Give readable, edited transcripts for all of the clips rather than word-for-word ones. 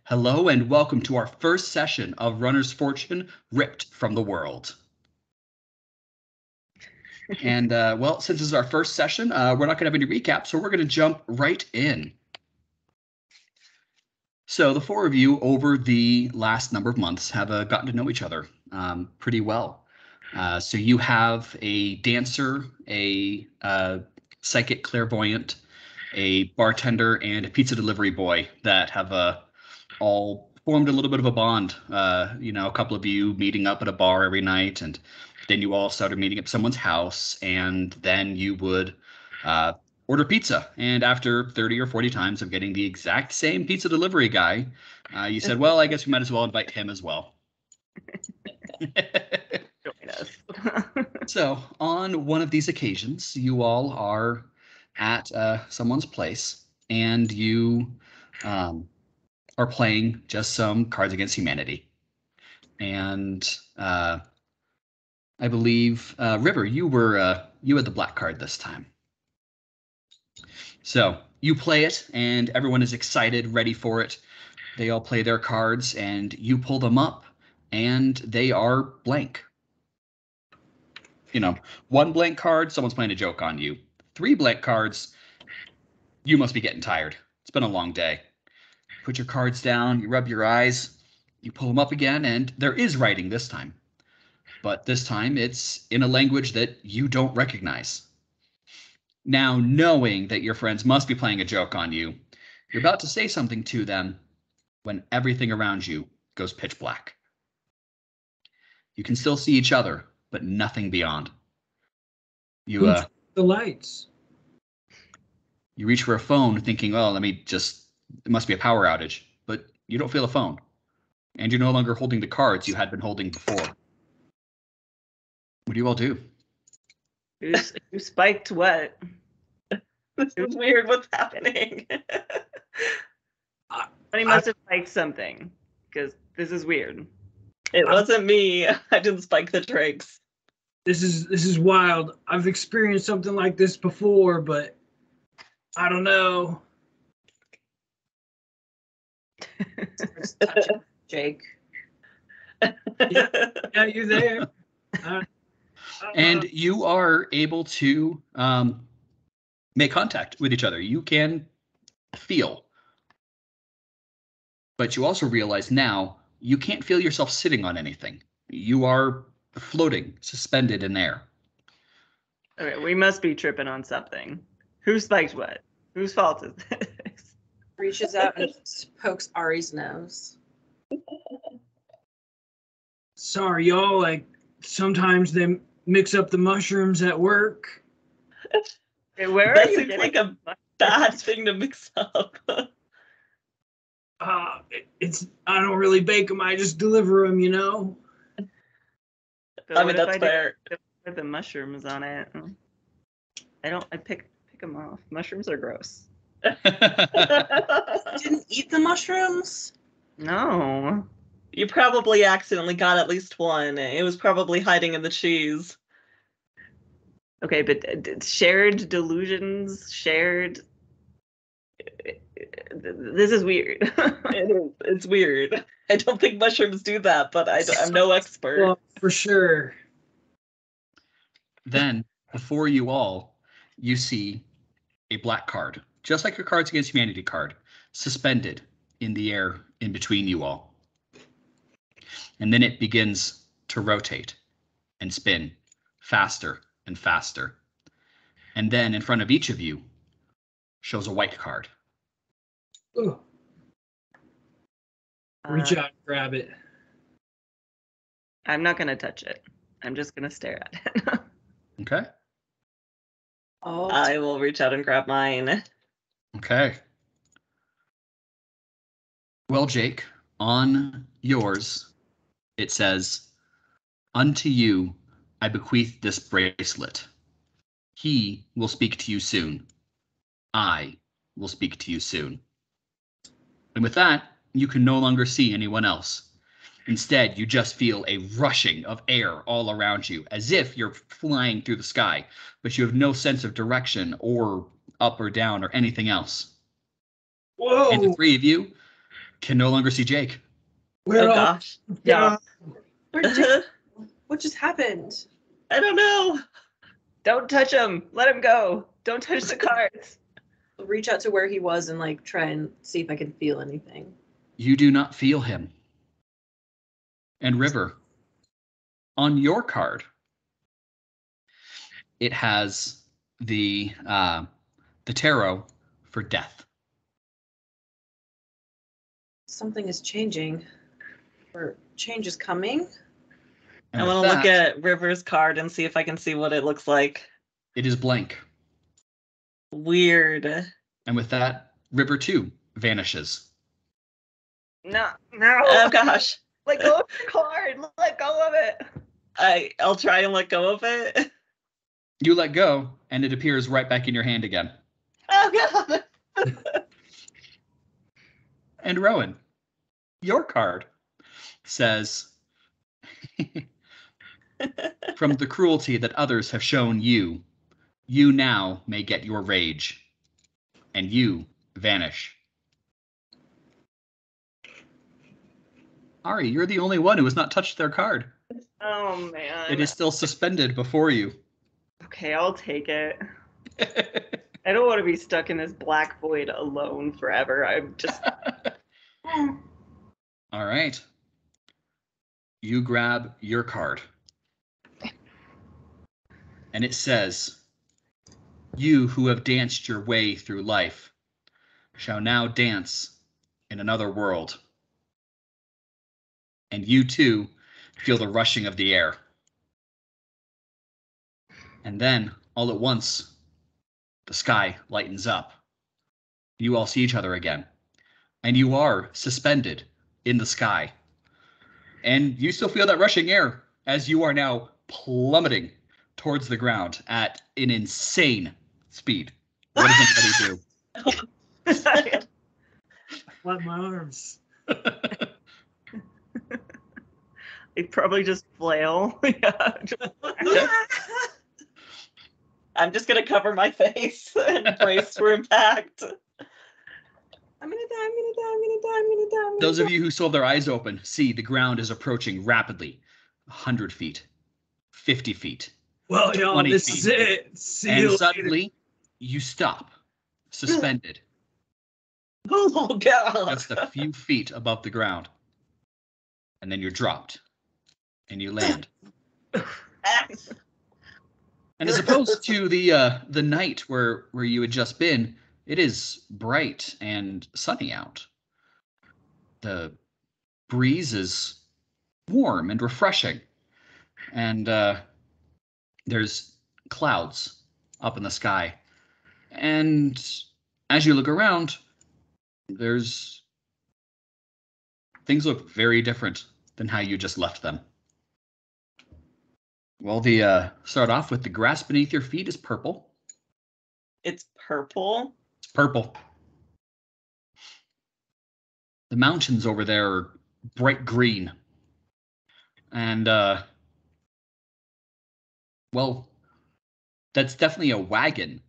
Hello and welcome to our first session of Runner's Fortune Ripped from the World. And well, since this is our first session, we're not going to have any recap, so we're going to jump right in. So the four of you over the last number of months have gotten to know each other pretty well. So you have a dancer, a psychic clairvoyant, a bartender, and a pizza delivery boy that have all formed a little bit of a bond. A couple of you meeting up at a bar every night, and then you all started meeting at someone's house, and then you would order pizza. And after 30 or 40 times of getting the exact same pizza delivery guy, you said, well, I guess we might as well invite him as well. Join us. So on one of these occasions, you all are at someone's place, and you are playing just some Cards Against Humanity. And I believe, River, you had the black card this time. So you play it, and everyone is excited, ready for it. They all play their cards, and you pull them up, and they are blank. One blank card, someone's playing a joke on you. 3 blank cards, you must be getting tired. It's been a long day. Put your cards down, you rub your eyes, you pull them up again, and there is writing this time. But this time it's in a language that you don't recognize. Now, knowing that your friends must be playing a joke on you, you're about to say something to them when everything around you goes pitch black. You can still see each other, but nothing beyond. The lights. You reach for a phone thinking, oh, it must be a power outage, but you don't feel a phone. And you're no longer holding the cards you had been holding before. What do you all do? Who spiked what? This is weird. What's happening? Somebody must have spiked something, because this is weird. It wasn't me. I didn't spike the drinks. This is wild. I've experienced something like this before, but I don't know. Jake. Yeah, you're there. And you are able to make contact with each other. You can feel. But you also realize now you can't feel yourself sitting on anything. You are floating, suspended in air. Okay, we must be tripping on something. Who spiked what? Whose fault is this? Reaches out and pokes Ari's nose. Sorry, y'all. Like, sometimes they mix up the mushrooms at work. Okay, where That are you seems getting like a bad thing to mix up. I don't really bake them. I just deliver them, I mean, that's fair. Put the mushrooms on it. I pick them off. Mushrooms are gross. Didn't eat the mushrooms? No. You probably accidentally got at least one. It was probably hiding in the cheese. Okay, but shared delusions, this is weird. It is. It's weird. I don't think mushrooms do that, but I'm no expert. Well, for sure. Then, before you all, you see a black card, just like your Cards Against Humanity card, suspended in the air in between you all. And then it begins to rotate and spin faster and faster. And then in front of each of you shows a white card. Ooh. Reach out and grab it. I'm not going to touch it. I'm just going to stare at it. Okay. Oh, I will reach out and grab mine. Okay. Well, Jake, on yours, it says, "Unto you I bequeath this bracelet. He will speak to you soon. I will speak to you soon." And with that, you can no longer see anyone else. Instead, you just feel a rushing of air all around you, as if you're flying through the sky, but you have no sense of direction or up or down or anything else. Whoa! And the 3 of you can no longer see Jake. We're Oh all gosh. yeah. Where'd Jake- what just happened? I don't know. Don't touch him. Let him go. Don't touch the cards. I'll reach out to where he was and like try and see if I can feel anything. You do not feel him. And River, on your card, it has the tarot for death. Something is changing. Or change is coming. And I with want to look that, at River's card and see if I can see what it looks like. it is blank. Weird. And with that, River 2 vanishes. No. Oh gosh. Let go of the card. Let go of it. I'll try and let go of it. You let go, and it appears right back in your hand again. Oh god. And Rowan, your card says, from the cruelty that others have shown you, you now may get your rage, and you vanish. Ari, you're the only one who has not touched their card. Oh man. It is still suspended before you. Okay, I'll take it. I don't want to be stuck in this black void alone forever. I'm just. All right. You grab your card. And it says, you who have danced your way through life shall now dance in another world. And you too feel the rushing of the air. And then, all at once, the sky lightens up. You all see each other again. And you are suspended in the sky. And you still feel that rushing air as you are now plummeting towards the ground at an insane speed. What does anybody do? Flap my arms. They probably just flail. Yeah. I'm just gonna cover my face and brace for impact. I'm gonna die, I'm gonna die, I'm gonna die, I'm gonna die. I'm gonna Those of die. you who still have their eyes open see the ground is approaching rapidly. 100 feet, 50 feet. Well, y'all, 20 this is feet. it. See you And later. suddenly, you stop, suspended, Oh god. just a few feet above the ground. And then you're dropped, and you land. And as opposed to the night where you had just been, it is bright and sunny out. The breeze is warm and refreshing, and there's clouds up in the sky. And as you look around, there's things look very different than how you just left them. Well, the start off with the grass beneath your feet is purple. It's purple. It's purple. The mountains over there are bright green. And, well, that's definitely a wagon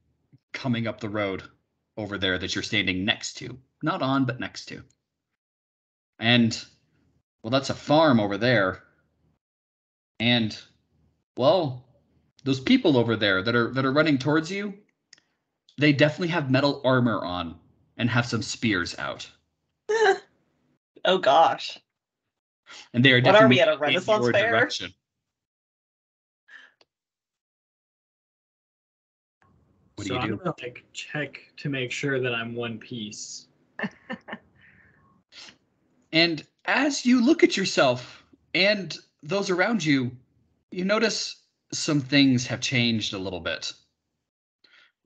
coming up the road over there that you're standing next to. Not on, but next to. And, well, that's a farm over there. And, well, those people over there that are running towards you, they definitely have metal armor on and have some spears out. Oh gosh. And they are What are we, definitely at a moving in Renaissance your fair? direction. What do So you do? I'm gonna like check to make sure that I'm one piece. And as you look at yourself and those around you, you notice some things have changed a little bit.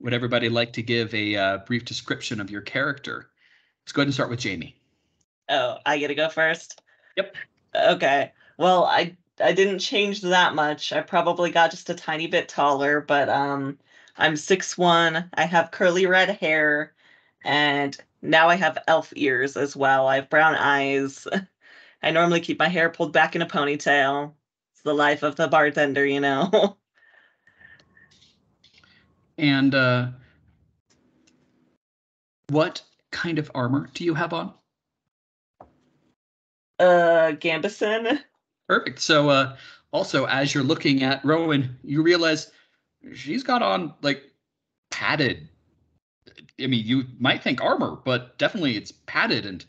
Would everybody like to give a brief description of your character? Let's go ahead and start with Jamie. Oh, I get to go first? Yep. Okay. Well, I didn't change that much. I probably got just a tiny bit taller, but I'm 6'1". I have curly red hair, and now I have elf ears as well. I have brown eyes. I normally keep my hair pulled back in a ponytail. It's the life of the bartender, you know. And what kind of armor do you have on? Gambison. Perfect. So, also, as you're looking at Rowan, you realize she's got on like padded. I mean, you might think armor, but definitely it's padded and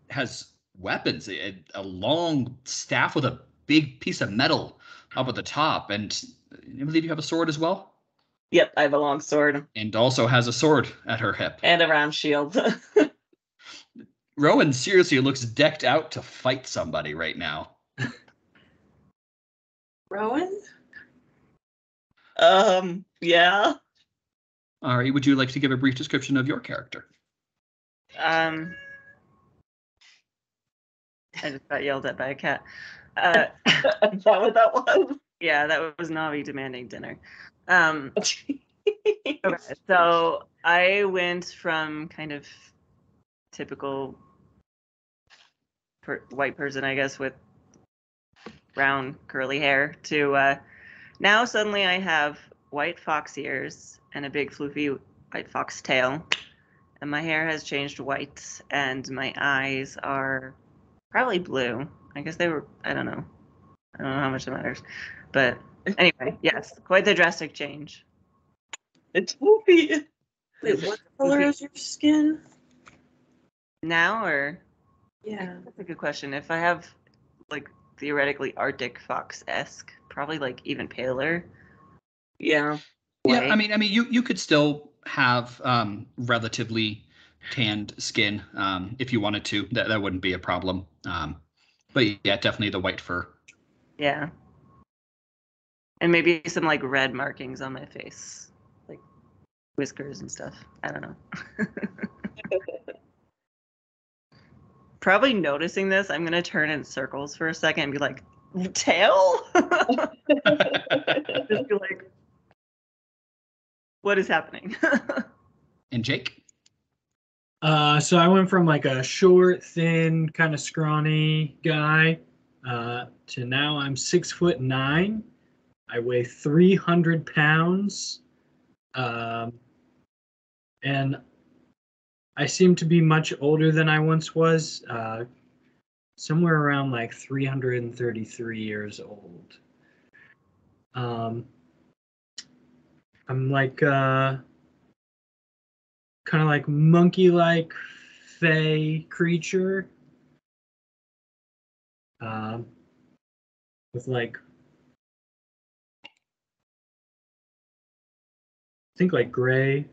has weapons. A long staff with a big piece of metal up at the top, and I believe you have a sword as well, Yep, I have a long sword and also has a sword at her hip. and a round shield. Rowan seriously looks decked out to fight somebody right now. Rowan? Yeah. Ari, would you like to give a brief description of your character? I just got yelled at by a cat. Is that what that was? Yeah, that was Navi demanding dinner. Okay, so I went from kind of typical white person, I guess, with brown curly hair to now suddenly I have white fox ears and a big floofy white fox tail, and my hair has changed white, and my eyes are probably blue. I guess they were. I don't know how much it matters, but anyway, yes, quite the drastic change. It's poopy. Wait, what color is your skin? Now, or Yeah. that's a good question. If I have like theoretically Arctic fox-esque, probably like even paler. Yeah. Yeah, I mean, you could still have relatively tanned skin if you wanted to. That wouldn't be a problem. But yeah, definitely the white fur. Yeah. And maybe some like red markings on my face, like whiskers and stuff. I don't know. Probably noticing this, I'm gonna turn in circles for a second and be like, tail? Just be like, what is happening? And Jake? So I went from like a short, thin, kind of scrawny guy to now I'm 6'9". I weigh 300 pounds. And I seem to be much older than I once was. Somewhere around like 333 years old. I'm like kind of like monkey-like fey creature. With like I think like gray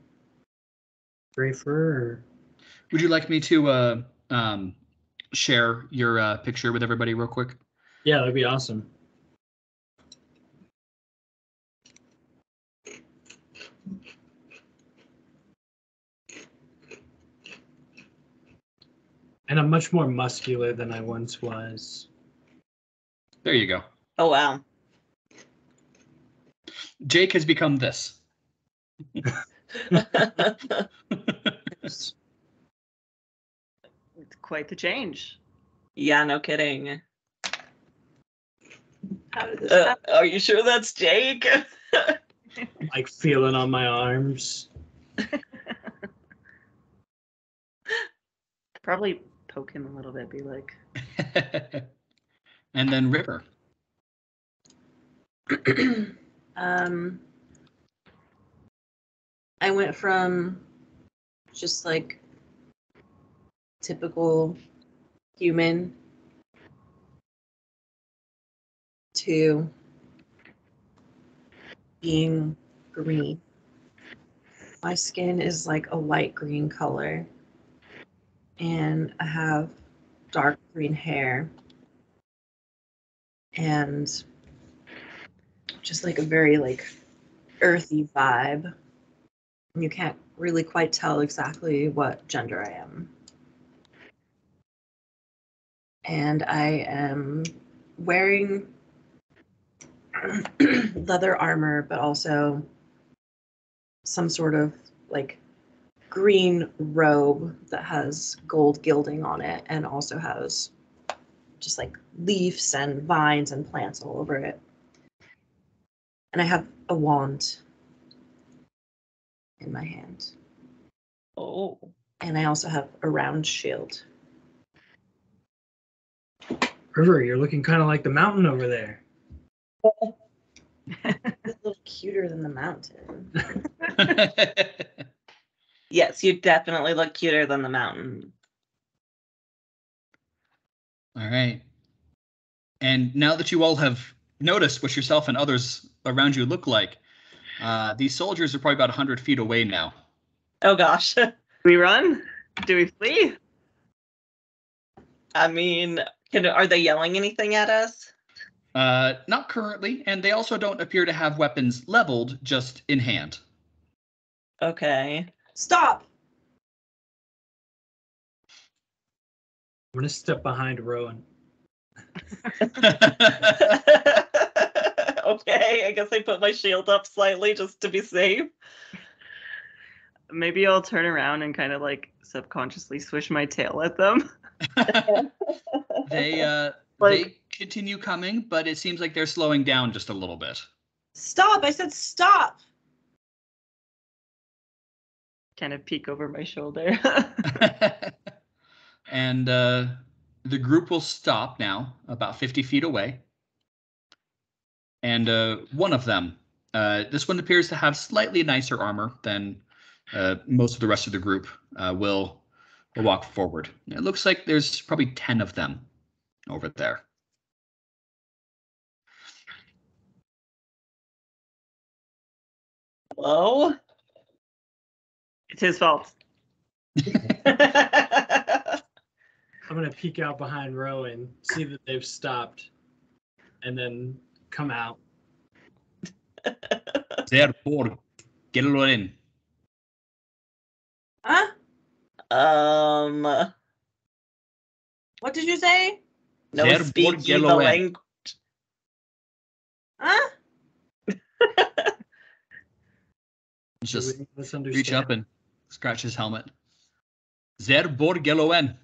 fur. Would you like me to share your picture with everybody real quick? Yeah, that'd be awesome. And I'm much more muscular than I once was. There you go. Oh wow. Jake has become this. It's quite the change. Yeah, no kidding. How did this happen? Are you sure that's Jake? Like feeling on my arms. Probably poke him a little bit, be like, And then River. I went from just like typical human to being green. My skin is like a light green color, and I have dark green hair and just like a very like earthy vibe. You can't really quite tell exactly what gender I am. And I am wearing leather armor, but also some sort of like green robe that has gold gilding on it and also has just like leaves and vines and plants all over it. And I have a wand in my hand. Oh. And I also have a round shield. River, you're looking kind of like the mountain over there. It's a little cuter than the mountain. Yes, you definitely look cuter than the mountain. All right. And now that you all have noticed what yourself and others around you look like, these soldiers are probably about 100 feet away now. Oh gosh. Do we run? Do we flee? I mean, are they yelling anything at us? Not currently, and they also don't appear to have weapons leveled, just in hand. Okay. Stop! I'm gonna step behind Rowan. Okay, I guess I put my shield up slightly just to be safe. Maybe I'll turn around and kind of like subconsciously swish my tail at them. They Like- continue coming, but it seems like they're slowing down just a little bit. Stop! I said stop! Kind of peek over my shoulder. And the group will stop now, about 50 feet away. And one of them, this one appears to have slightly nicer armor than most of the rest of the group, will walk forward. It looks like there's probably 10 of them over there. Hello? It's his fault. I'm gonna peek out behind Rowan, see that they've stopped, and then come out. There, por, get in. Huh? What did you say? No There, speak por, ye the yellow in. language. Huh? Just Do we misunderstand? reach up and scratch his helmet. Zer bor geloen.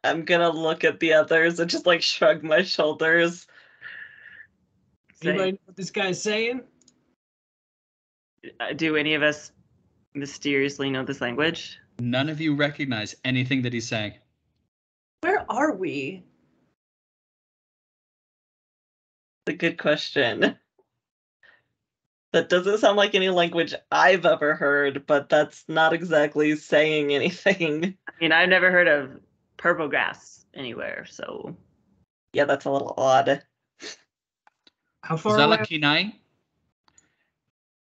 I'm gonna look at the others and just like shrug my shoulders. Anybody Say, know what this guy's saying? do any of us mysteriously know this language? None of you recognize anything that he's saying. Where are we? A good question. That doesn't sound like any language I've ever heard, but that's not exactly saying anything. I mean, I've never heard of purple grass anywhere, so Yeah, that's a little odd. How far away? Zalakinai.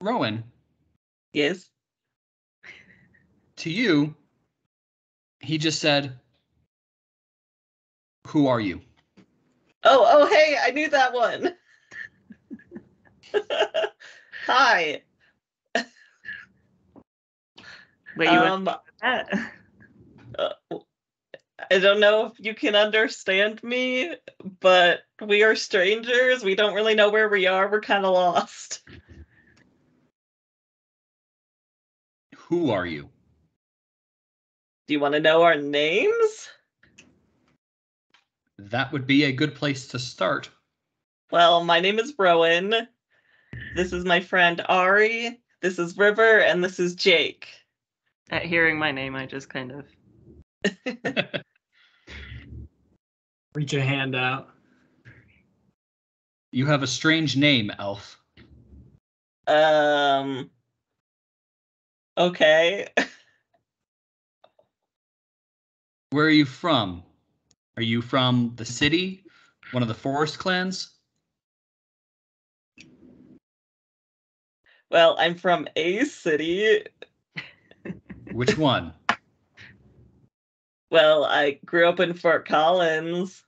Rowan, Yes? to you, he just said, "Who are you?" Oh, hey, I knew that one. Hi. wait, you went that? I don't know if you can understand me, but we are strangers. We don't really know where we are. We're kind of lost. Who are you? Do you want to know our names? That would be a good place to start. Well, my name is Rowan. This is my friend Ari. This is River, and this is Jake. At hearing my name, I just kind of Reach a hand out. You have a strange name, elf. Okay. Where are you from? Are you from the city? One of the forest clans? Well, I'm from a city. Which one? Well, I grew up in Fort Collins.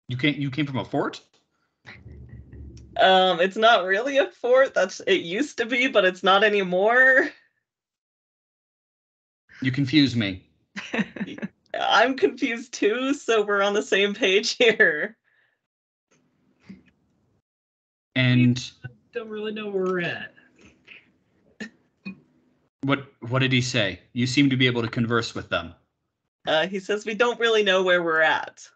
You came from a fort? It's not really a fort. It used to be, but it's not anymore. You confuse me. I'm confused too, so we're on the same page here. And Don't really know where we're at. what did he say? You seem to be able to converse with them. He says we don't really know where we're at.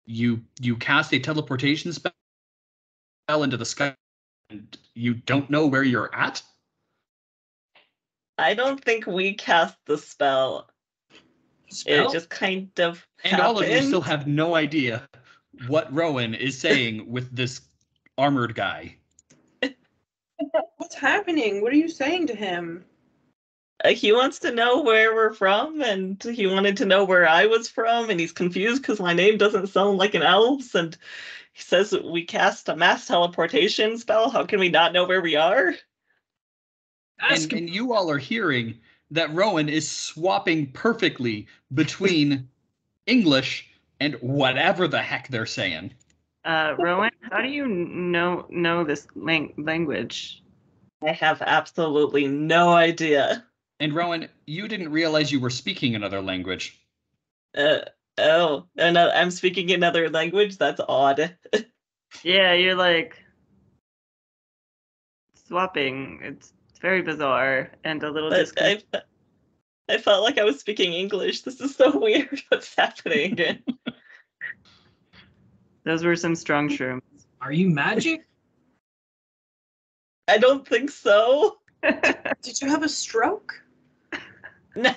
You cast a teleportation spell into the sky and you don't know where you're at? I don't think we cast the spell. Spell? It just kind of And all of you still happened. have no idea what Rowan is saying with this armored guy. What's happening? What are you saying to him? He wants to know where we're from, and he wanted to know where I was from, and he's confused because my name doesn't sound like an elf's, and he says that we cast a mass teleportation spell. How can we not know where we are? Ask him. And you all are hearing that Rowan is swapping perfectly between English and whatever the heck they're saying. Rowan, how do you know this language? I have absolutely no idea. And Rowan, you didn't realize you were speaking another language. Oh, I'm speaking another language? That's odd. Yeah, you're like swapping. It's very bizarre and a little But I felt like I was speaking English. This is so weird. What's happening? Those were some strong shrooms. Are you magic? I don't think so. Did you have a stroke? No.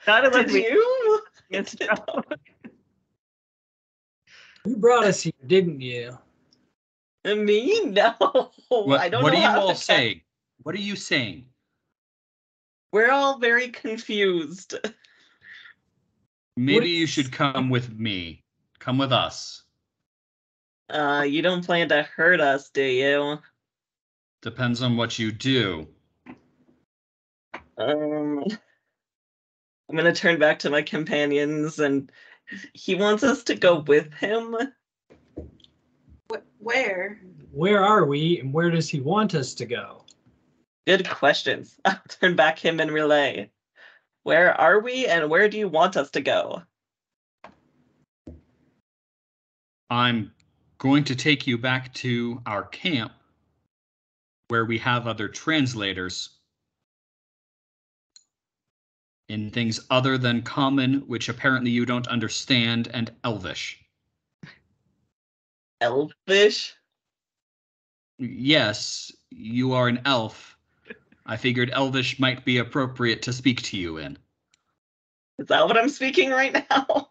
Not unless Did we you? it's strong. You brought us here, didn't you? Me? No. I don't what know are you how all to saying? What are you saying? We're all very confused. Maybe you should come with me. Come with us. You don't plan to hurt us, do you? Depends on what you do. I'm gonna turn back to my companions, and he wants us to go with him. Where? Where are we, and where does he want us to go? Good questions. I'll turn back him and relay. Where are we, and where do you want us to go? I'm going to take you back to our camp where we have other translators in things other than common, which apparently you don't understand, and Elvish. Elvish? Yes, you are an elf. I figured Elvish might be appropriate to speak to you in. Is that what I'm speaking right now?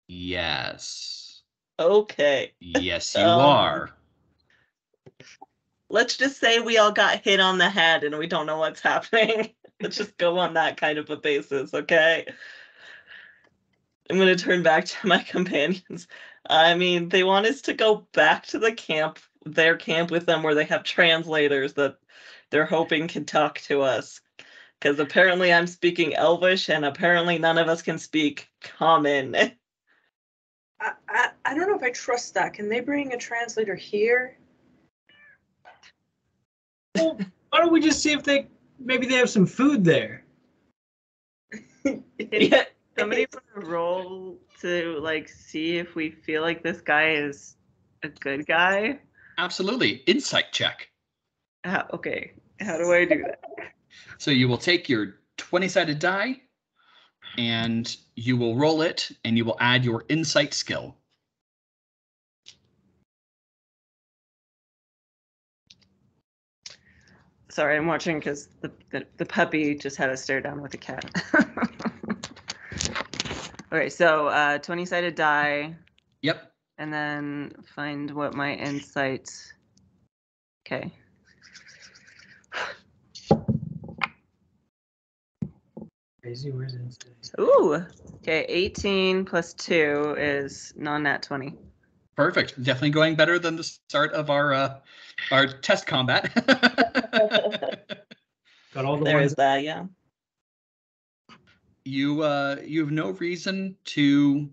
Yes. Okay. Yes, you are. Let's just say we all got hit on the head and we don't know what's happening. Let's just go on that kind of a basis, okay? I'm going to turn back to my companions. I mean, they want us to go back to the camp, their camp with them, where they have translators that they're hoping can talk to us. Because apparently I'm speaking Elvish, and apparently none of us can speak Common. I don't know if I trust that. Can they bring a translator here? Well, why don't we just see if maybe they have some food there? Yeah. Somebody want to roll to like see if we feel like this guy is a good guy? Absolutely. Insight check. Okay, how do I do that? So you will take your 20-sided die and you will roll it and you will add your insight skill. Sorry, I'm watching because the puppy just had a stare down with the cat. Okay, so 20-sided die. Yep. And then find what my insight. Okay. Crazy, where's inside? Ooh. Okay, 18 plus 2 is non-nat 20. Perfect. Definitely going better than the start of our test combat. Got all the There ones. is that, yeah. You have no reason to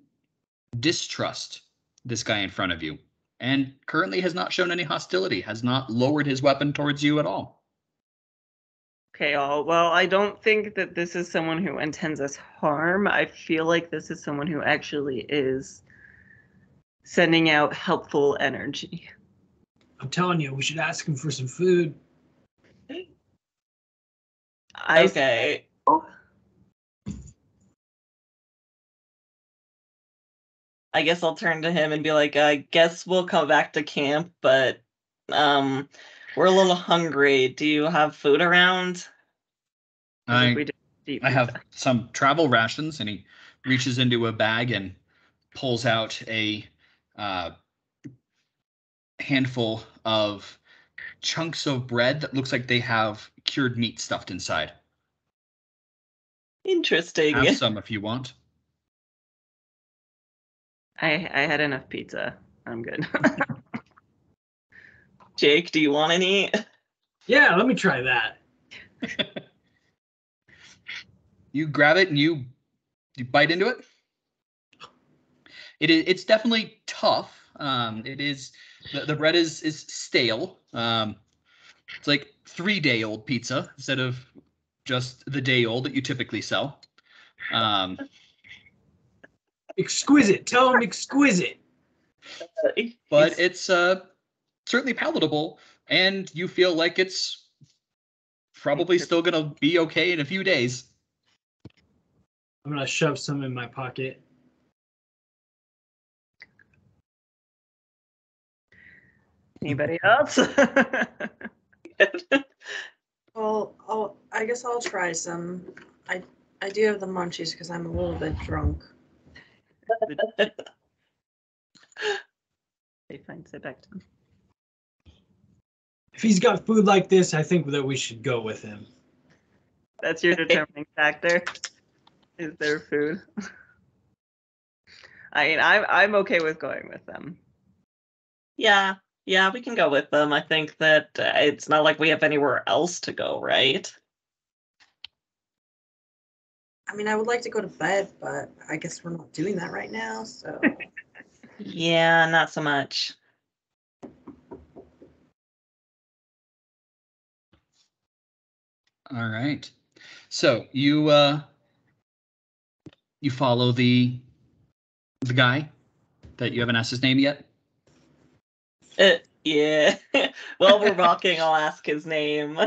distrust this guy in front of you, and currently has not shown any hostility, has not lowered his weapon towards you at all. Okay, well, I don't think that this is someone who intends us harm. I feel like this is someone who actually is sending out helpful energy. I'm telling you, we should ask him for some food. Okay. I guess I'll turn to him and be like, I guess we'll come back to camp, but We're a little hungry. Do you have food around? I think we just eat I have pizza. some travel rations, and he reaches into a bag and pulls out a handful of chunks of bread that looks like they have cured meat stuffed inside. Interesting. Have some if you want. I had enough pizza. I'm good. Jake, do you want any? Yeah, let me try that. You grab it and you bite into it. It's definitely tough. It is the bread is stale. It's like 3-day old pizza instead of just the day old that you typically sell. Exquisite. Tell him exquisite. But it's certainly palatable, and you feel like it's probably still gonna be okay in a few days. I'm gonna shove some in my pocket. Anybody else? Well, I guess I'll try some. I do have the munchies because I'm a little bit drunk. They find sit back to him. If he's got food like this, I think that we should go with him. That's your determining factor. Is there food? I mean, I'm okay with going with them. Yeah, we can go with them. I think that it's not like we have anywhere else to go, right? I mean, I would like to go to bed, but I guess we're not doing that right now, so. Yeah, not so much. All right. So you follow the guy that you haven't asked his name yet. Yeah. While we're walking, I'll ask his name.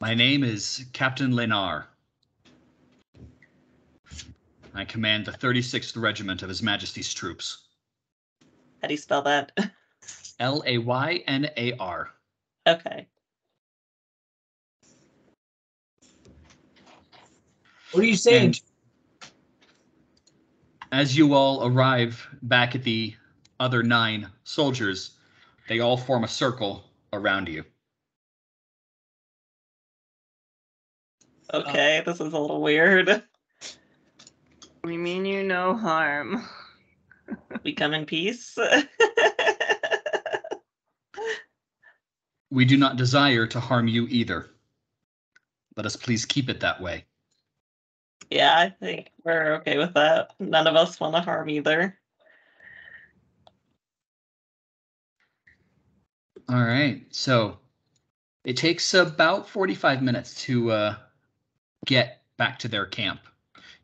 My name is Captain Lenar. I command the 36th Regiment of His Majesty's troops. How do you spell that? Laynar. Okay. What are you saying? And as you all arrive back at the other 9 soldiers, they all form a circle around you. Okay, this is a little weird. We mean you no harm. We come in peace. We do not desire to harm you either. Let us please keep it that way. Yeah, I think we're okay with that. None of us want to harm either. All right, so it takes about 45 minutes to get back to their camp.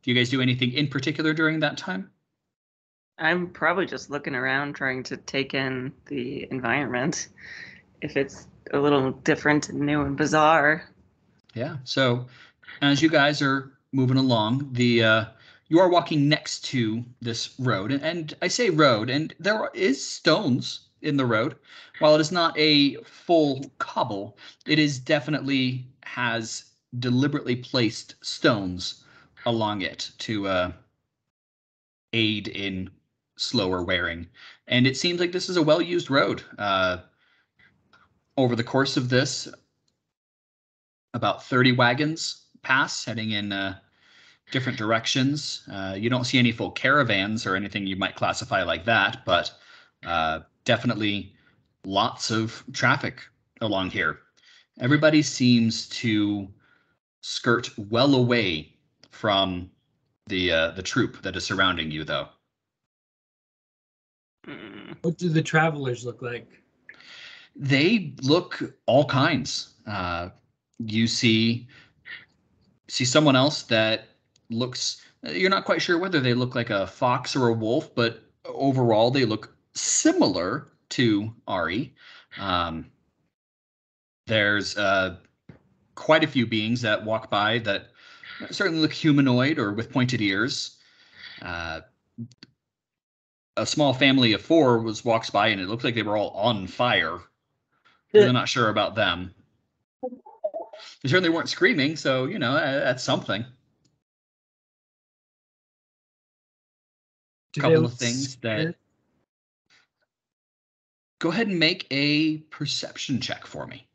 Do you guys do anything in particular during that time? I'm probably just looking around trying to take in the environment. If it's a little different and new and bizarre. Yeah, so as you guys are moving along, you are walking next to this road, and I say road, and there is stones in the road. While it is not a full cobble, it is definitely has deliberately placed stones along it to aid in slower wearing. And it seems like this is a well-used road. Over the course of this, about 30 wagons pass, heading in different directions. You don't see any full caravans or anything you might classify like that, but definitely lots of traffic along here. Everybody seems to skirt well away from the troop that is surrounding you, though. What do the travelers look like? They look all kinds. You see someone else that looks, you're not quite sure whether they look like a fox or a wolf, but overall they look similar to Ari. There's quite a few beings that walk by that certainly look humanoid or with pointed ears. A small family of 4 walks by, and it looked like they were all on fire Really not sure about them. They certainly weren't screaming, so, you know, that's something. Do they Couple look of things scared? that... Go ahead and make a perception check for me.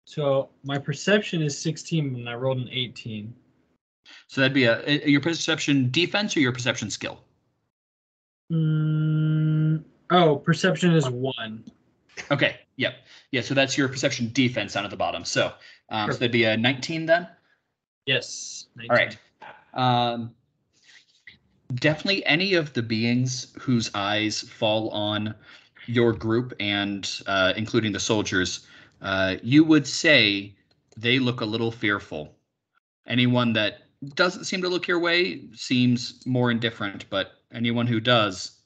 So my perception is 16 and I rolled an 18. So that'd be your perception defense or your perception skill? Oh, perception is 1. Okay, yep. Yeah, so that's your perception defense down at the bottom. So, so that'd be a 19 then? Yes. 19. All right. Definitely any of the beings whose eyes fall on your group and including the soldiers, you would say they look a little fearful. Anyone that doesn't seem to look your way seems more indifferent, but anyone who does,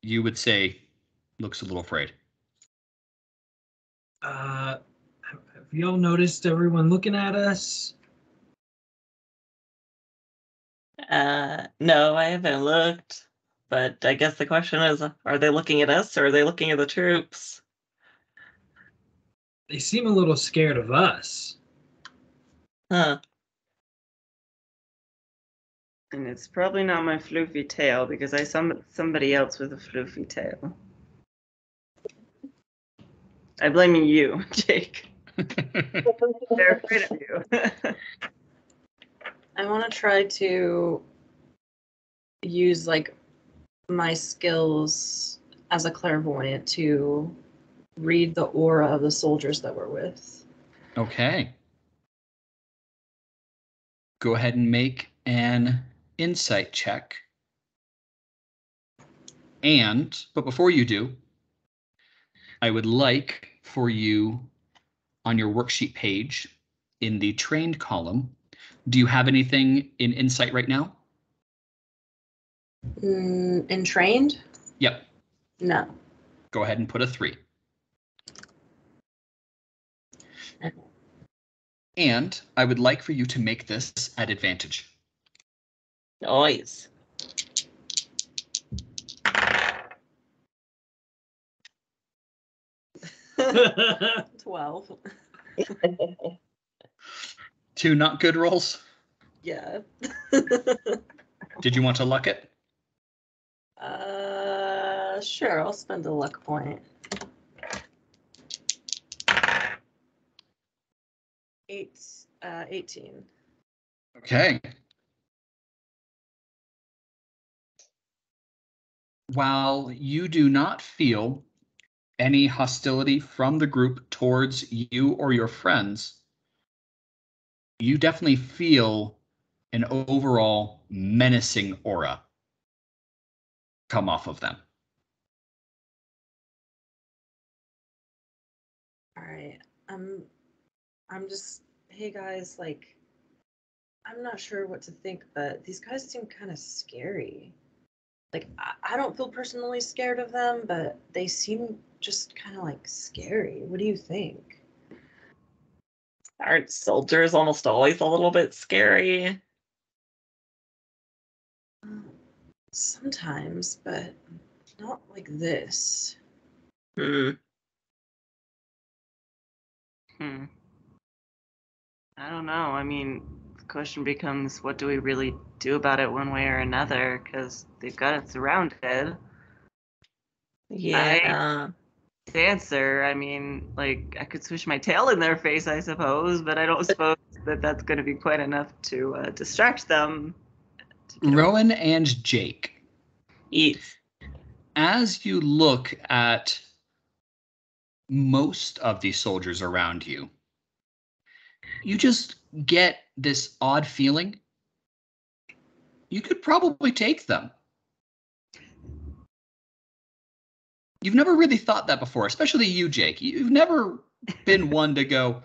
you would say looks a little afraid. Have y'all noticed everyone looking at us? No, I haven't looked. But I guess the question is, are they looking at us or are they looking at the troops? They seem a little scared of us. Huh. And it's probably not my floofy tail because I saw somebody else with a floofy tail. I blame you, Jake. They're afraid of you. I want to try to use like my skills as a clairvoyant to read the aura of the soldiers that we're with. Okay. Go ahead and make an insight check. But before you do, I would like for you on your worksheet page in the trained column, do you have anything in insight right now? In trained? Yep. No. Go ahead and put a 3. And I would like for you to make this at advantage. Noise. I 12. 2 not good rolls. Yeah. Did you want to luck it? Sure, I'll spend a luck point. 18. Okay. While you do not feel any hostility from the group towards you or your friends, you definitely feel an overall menacing aura come off of them. All right. I'm just, hey guys, like, I'm not sure what to think, but these guys seem kind of scary. Like, I don't feel personally scared of them, but they seem just kind of like scary. What do you think? Aren't soldiers almost always a little bit scary? Sometimes, but not like this. Hmm. I don't know. I mean, the question becomes, what do we really do about it one way or another? Because they've got it surrounded. Yeah. Dancer, I mean, like, I could swish my tail in their face, I suppose, but I don't suppose that that's going to be quite enough to distract them. Rowan and Jake, Eats. as you look at most of the soldiers around you, you just get this odd feeling you could probably take them. You've never really thought that before, especially you, Jake. You've never been one to go,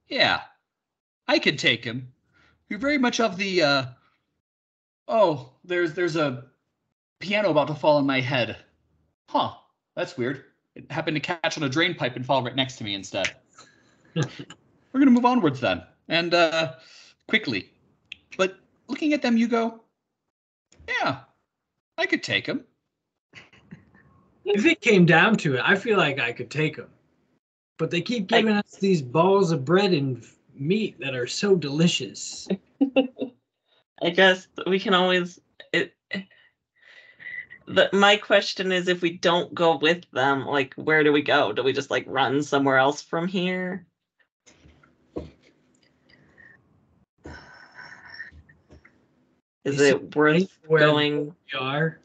yeah, I could take him. You're very much of the, oh, there's a piano about to fall on my head. Huh, that's weird. It happened to catch on a drain pipe and fall right next to me instead. We're going to move onwards then, and quickly. But looking at them, you go, yeah, I could take him. If it came down to it, I feel like I could take them. But they keep giving us these balls of bread and meat that are so delicious. I guess we can always. My question is, if we don't go with them, like, where do we go? Do we just like run somewhere else from here? Is it worth going? We are.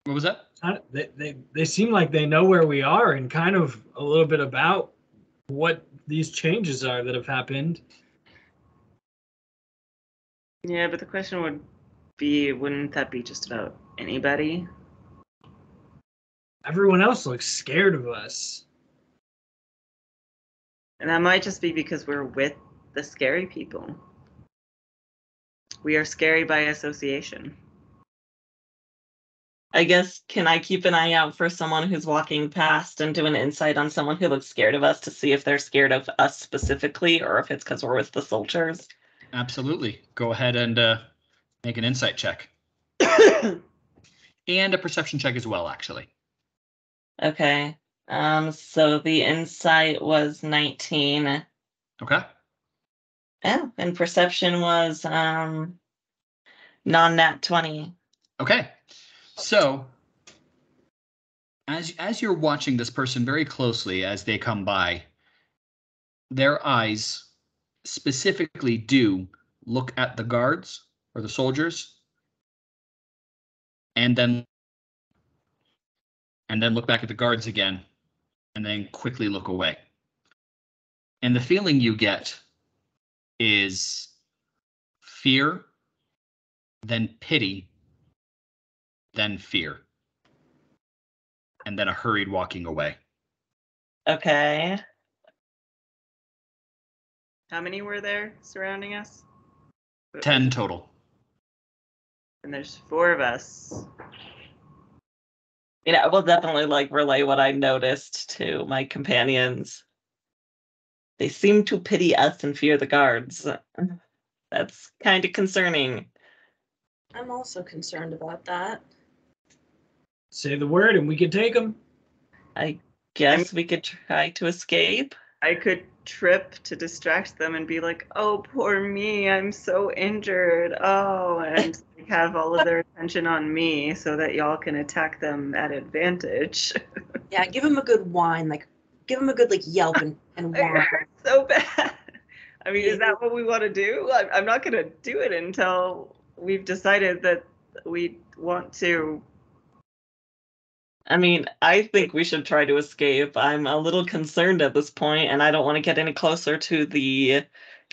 What was that? They seem like they know where we are and kind of a little bit about what these changes are that have happened. Yeah, but the question would be, wouldn't that be just about anybody? Everyone else looks scared of us. And that might just be because we're with the scary people. We are scary by association. I guess, can I keep an eye out for someone who's walking past and do an insight on someone who looks scared of us to see if they're scared of us specifically or if it's because we're with the soldiers? Absolutely. Go ahead and make an insight check. And a perception check as well, actually. Okay. So the insight was 19. Okay. Oh, and perception was non-nat 20. Okay. So as you're watching this person very closely as they come by, their eyes specifically do look at the guards or the soldiers and then look back at the guards again and then quickly look away. And the feeling you get is fear, then pity, then fear, and then a hurried walking away. Okay. How many were there surrounding us? 10 total. And there's 4 of us. I will definitely relay what I noticed to my companions. They seem to pity us and fear the guards. That's kind of concerning. I'm also concerned about that. Say the word and we can take them. I guess we could try to escape. I could trip to distract them and be like, oh, poor me, I'm so injured. Oh, and have all of their attention on me so that y'all can attack them at advantage. Yeah, give him a good whine, give him a good yelp and It whine. hurts so bad. I mean, is that what we want to do? I'm not going to do it until we've decided that we want to. I mean, I think we should try to escape. I'm a little concerned at this point, and I don't want to get any closer to the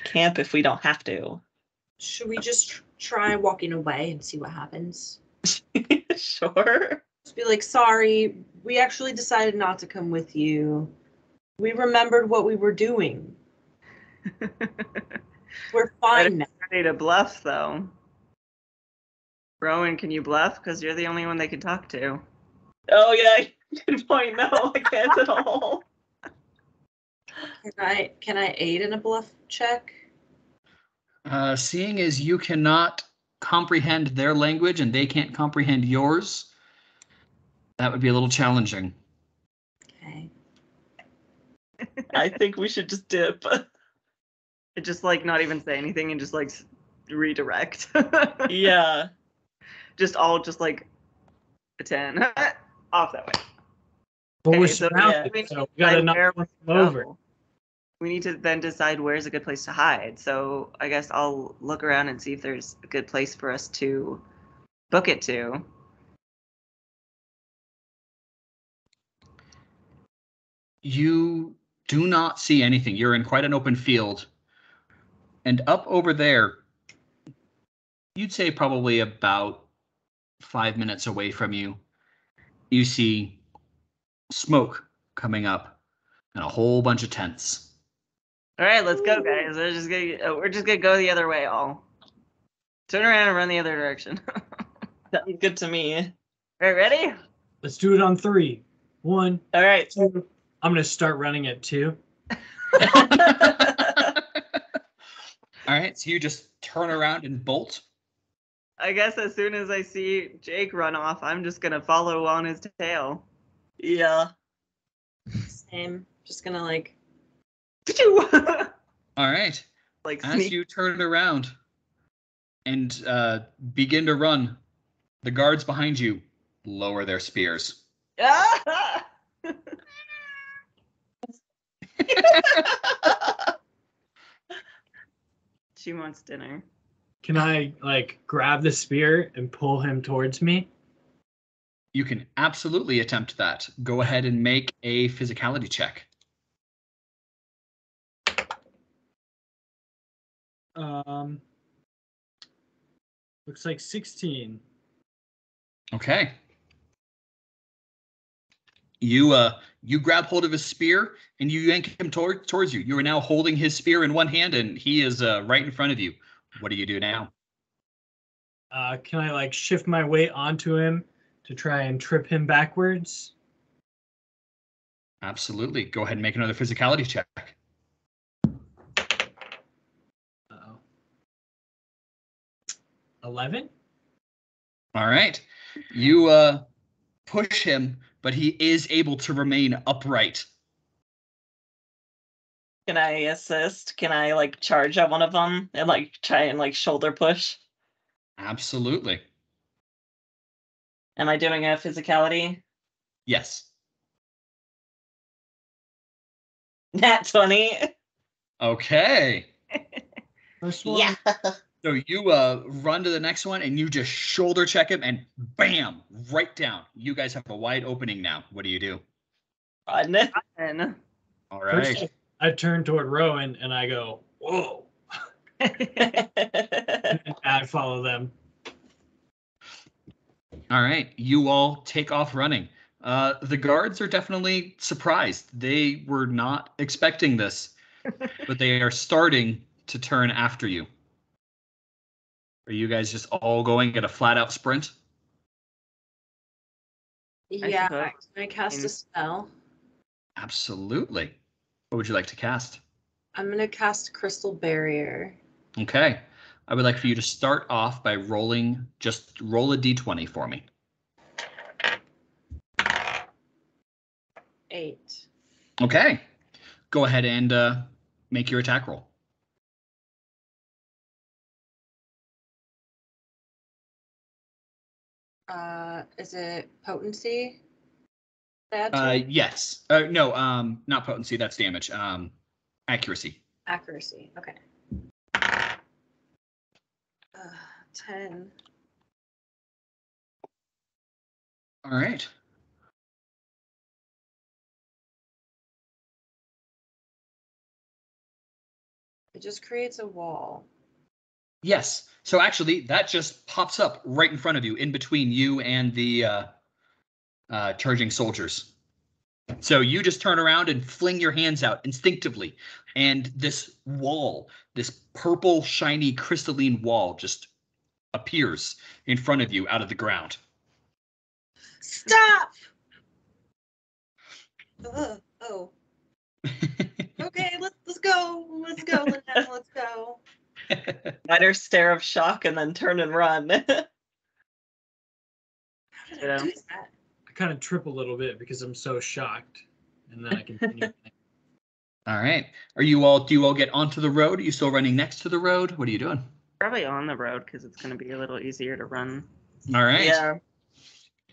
camp if we don't have to. Should we just try walking away and see what happens? Sure. Just be like, sorry, we actually decided not to come with you. We remembered what we were doing. We're fine now. Ready to bluff, though. Rowan, can you bluff? Because you're the only one they can talk to. Oh, yeah, good point. No, I can't at all. Can I aid in a bluff check? Seeing as you cannot comprehend their language and they can't comprehend yours, that would be a little challenging. Okay. I think we should just dip. Just not even say anything and just redirect. Yeah. Just a 10. Off that way. But Okay, we're so, surrounded, yeah, so we gotta knock them over. We need to then decide where's a good place to hide. So I guess I'll look around and see if there's a good place for us to book it to. You do not see anything. You're in quite an open field. And up over there, you'd say probably about 5 minutes away from you, you see smoke coming up and a whole bunch of tents. All right, let's go, guys. We're just gonna go the other way. All turn around and run the other direction. Sounds good to me. All right, ready? Let's do it on 3. 1, All right. 2. I'm gonna start running at 2. All right, so you just turn around and bolt. I guess as soon as I see Jake run off, I'm just gonna follow on his tail. Yeah. Same. Just gonna like. All right. Like As sneak. you turn around and begin to run, the guards behind you lower their spears. Ah! She wants dinner. Can I like grab the spear and pull him towards me? You can absolutely attempt that. Go ahead and make a physicality check. Looks like 16. Okay. You grab hold of his spear and you yank him towards you. You are now holding his spear in one hand and he is right in front of you. What do you do now? Can I like shift my weight onto him to try and trip him backwards? Absolutely. Go ahead and make another physicality check. Uh-oh. 11? All right. You push him, but he is able to remain upright. Can I assist? Can I like charge at one of them and like try and like shoulder push? Absolutely. Am I doing a physicality? Yes. Nat 20. Okay. First one? Yeah. So you run to the next one and you just shoulder check him and bam, right down. You guys have a wide opening now. What do you do? Run. And All First, right. I turn toward Rowan and I go, whoa. And I follow them. All right. You all take off running. The guards are definitely surprised. They were not expecting this, but they are starting to turn after you. Are you guys just all going at a flat out sprint? Yeah. suppose. Can I cast a spell? Absolutely. What would you like to cast? I'm gonna cast Crystal Barrier. Okay. I would like for you to start off by just roll a d20 for me. 8. Okay. Go ahead and make your attack roll. Is it potency? Yes. No, not potency. That's damage. Accuracy. Accuracy. Okay. 10. All right. It just creates a wall. Yes. So actually, that just pops up right in front of you, in between you and the charging soldiers. So you just turn around and fling your hands out instinctively, and this wall, this purple, shiny, crystalline wall, just appears in front of you out of the ground. Stop! Oh. Okay, let's go. Let's go, Lynette. Let's go. Let her stare of shock and then turn and run. How did I do that? I kind of trip a little bit because I'm so shocked. And then I continue. All right. Do you all get onto the road? Are you still running next to the road? What are you doing? probably on the road because it's going to be a little easier to run. All right. Yeah.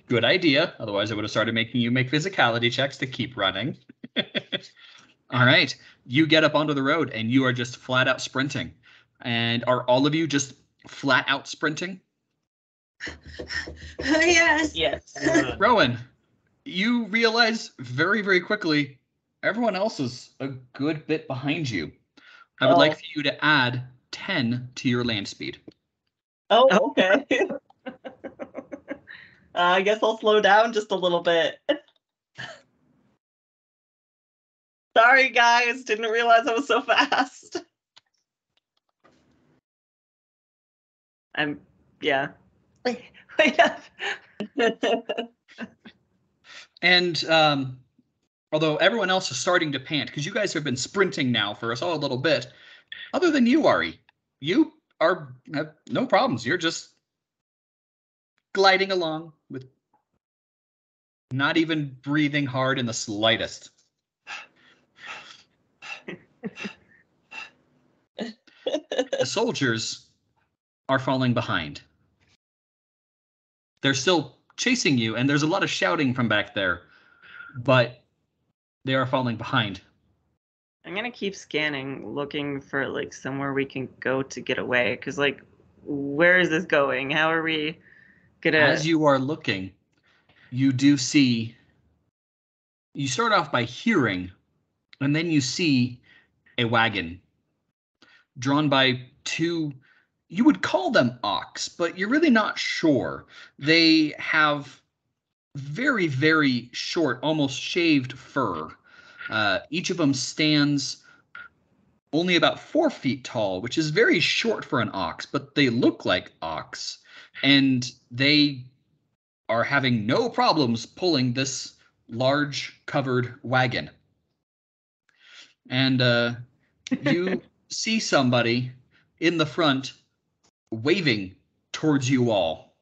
Good idea. Otherwise, I would have started making you make physicality checks to keep running. All right. You get up onto the road and you are just flat out sprinting. And are all of you just flat out sprinting? Yes. Yes. Rowan, you realize very, very quickly everyone else is a good bit behind you. I would like for you to add 10 to your land speed. Oh, okay. I guess I'll slow down just a little bit. Sorry, guys. Didn't realize I was so fast. Yeah. Wait up. And although everyone else is starting to pant, because you guys have been sprinting now for us all a little bit, other than you, Ari, you have no problems. You're just gliding along with not even breathing hard in the slightest. The soldiers are falling behind. They're still chasing you, and there's a lot of shouting from back there, but they are falling behind. I'm gonna keep scanning, looking for like somewhere we can go to get away. Cause like, where is this going? How are we gonna? As you are looking, you do see. You start off by hearing, and then you see a wagon drawn by two. You would call them ox, but you're really not sure. They have very, very short, almost shaved fur. Each of them stands only about 4 feet tall, which is very short for an ox, but they look like ox. And they are having no problems pulling this large covered wagon. And you see somebody in the front waving towards you all.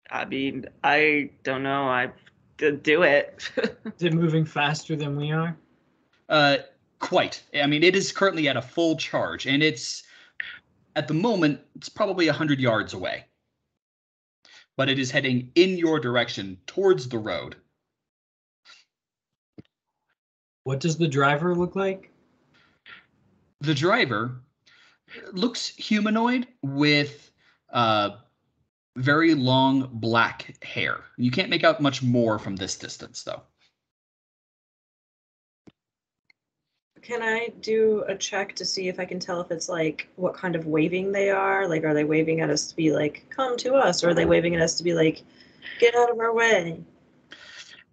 I mean, I don't know. I do it. Is it moving faster than we are? Quite. I mean, it is currently at a full charge, and it's, at the moment, it's probably 100 yards away. But it is heading in your direction towards the road. What does the driver look like? The driver looks humanoid with very long black hair. You can't make out much more from this distance, though. Can I do a check to see if I can tell if it's like what kind of waving they are? Like, are they waving at us to be like, come to us? Or are they waving at us to be like, get out of our way?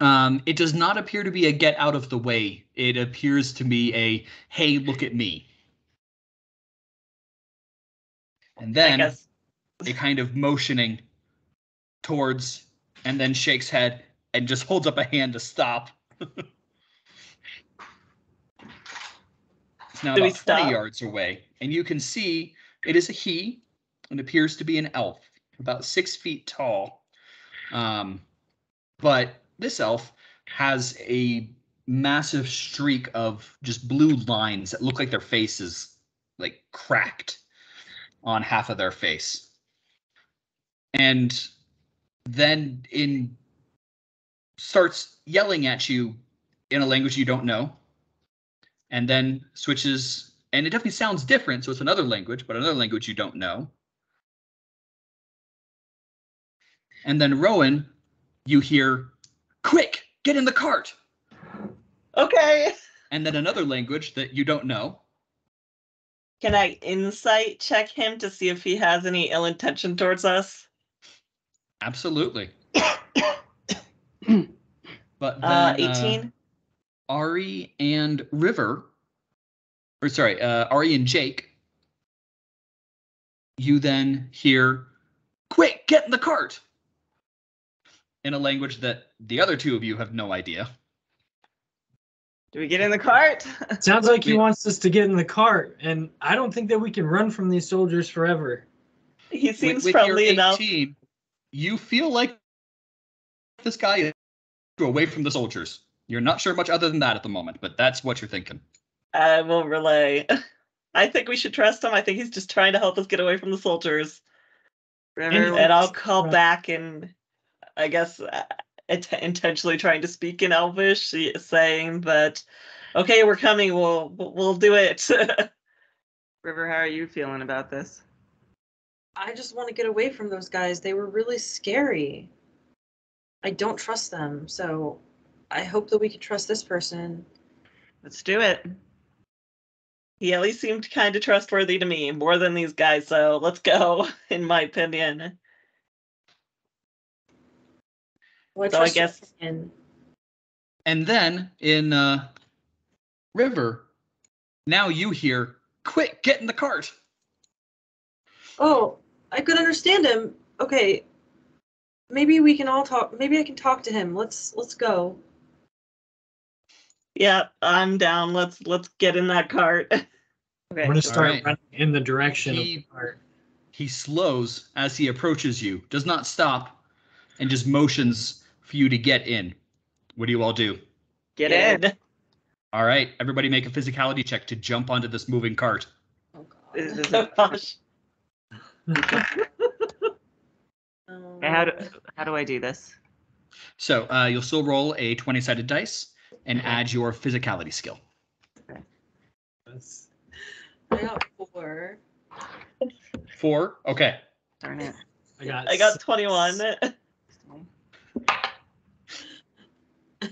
It does not appear to be a get out of the way. It appears to be a, hey, look at me. And then a kind of motioning towards, and then shakes head and just holds up a hand to stop. It's now about 20 yards away, and you can see it is a he, and appears to be an elf, about 6 feet tall. But this elf has a massive streak of just blue lines that look like their face is like cracked on half of their face. And then starts yelling at you in a language you don't know. And then switches, and it definitely sounds different, so it's another language, but another language you don't know. And then Rowan, you hear, quick, get in the cart. Okay. And then another language that you don't know. Can I insight check him to see if he has any ill intention towards us? Absolutely. But then 18. Ari and River, or sorry, Ari and Jake, you then hear, quick, get in the cart, in a language that the other two of you have no idea. Do we get in the cart? Sounds like he wants us to get in the cart, and I don't think that we can run from these soldiers forever. He seems with friendly your enough. 18, you feel like this guy is away from the soldiers. You're not sure much other than that at the moment, but that's what you're thinking. I will relay. I think we should trust him. I think he's just trying to help us get away from the soldiers. And I'll call back and I guess intentionally trying to speak in Elvish, saying that, okay, we're coming. We'll do it. River, how are you feeling about this? I just want to get away from those guys. They were really scary. I don't trust them, so I hope that we can trust this person. Let's do it. He at least seemed kind of trustworthy to me, more than these guys, so let's go, in my opinion. Well, So I guess... And then in River, now you hear, quick, get in the cart. Oh, I could understand him. Okay. Maybe we can all talk. Maybe I can talk to him. Let's go. Yeah, I'm down. Let's get in that cart. I'm Okay. gonna start right. running in the direction of He- the cart. He slows as he approaches you, does not stop, and just motions for you to get in. What do you all do? Get Get in. All right, everybody make a physicality check to jump onto this moving cart. Oh god. Is this Oh gosh. how do I do this? So you'll still roll a 20-sided dice and Okay. add your physicality skill. That's- I got 4. 4. Okay. Darn it. I got 21.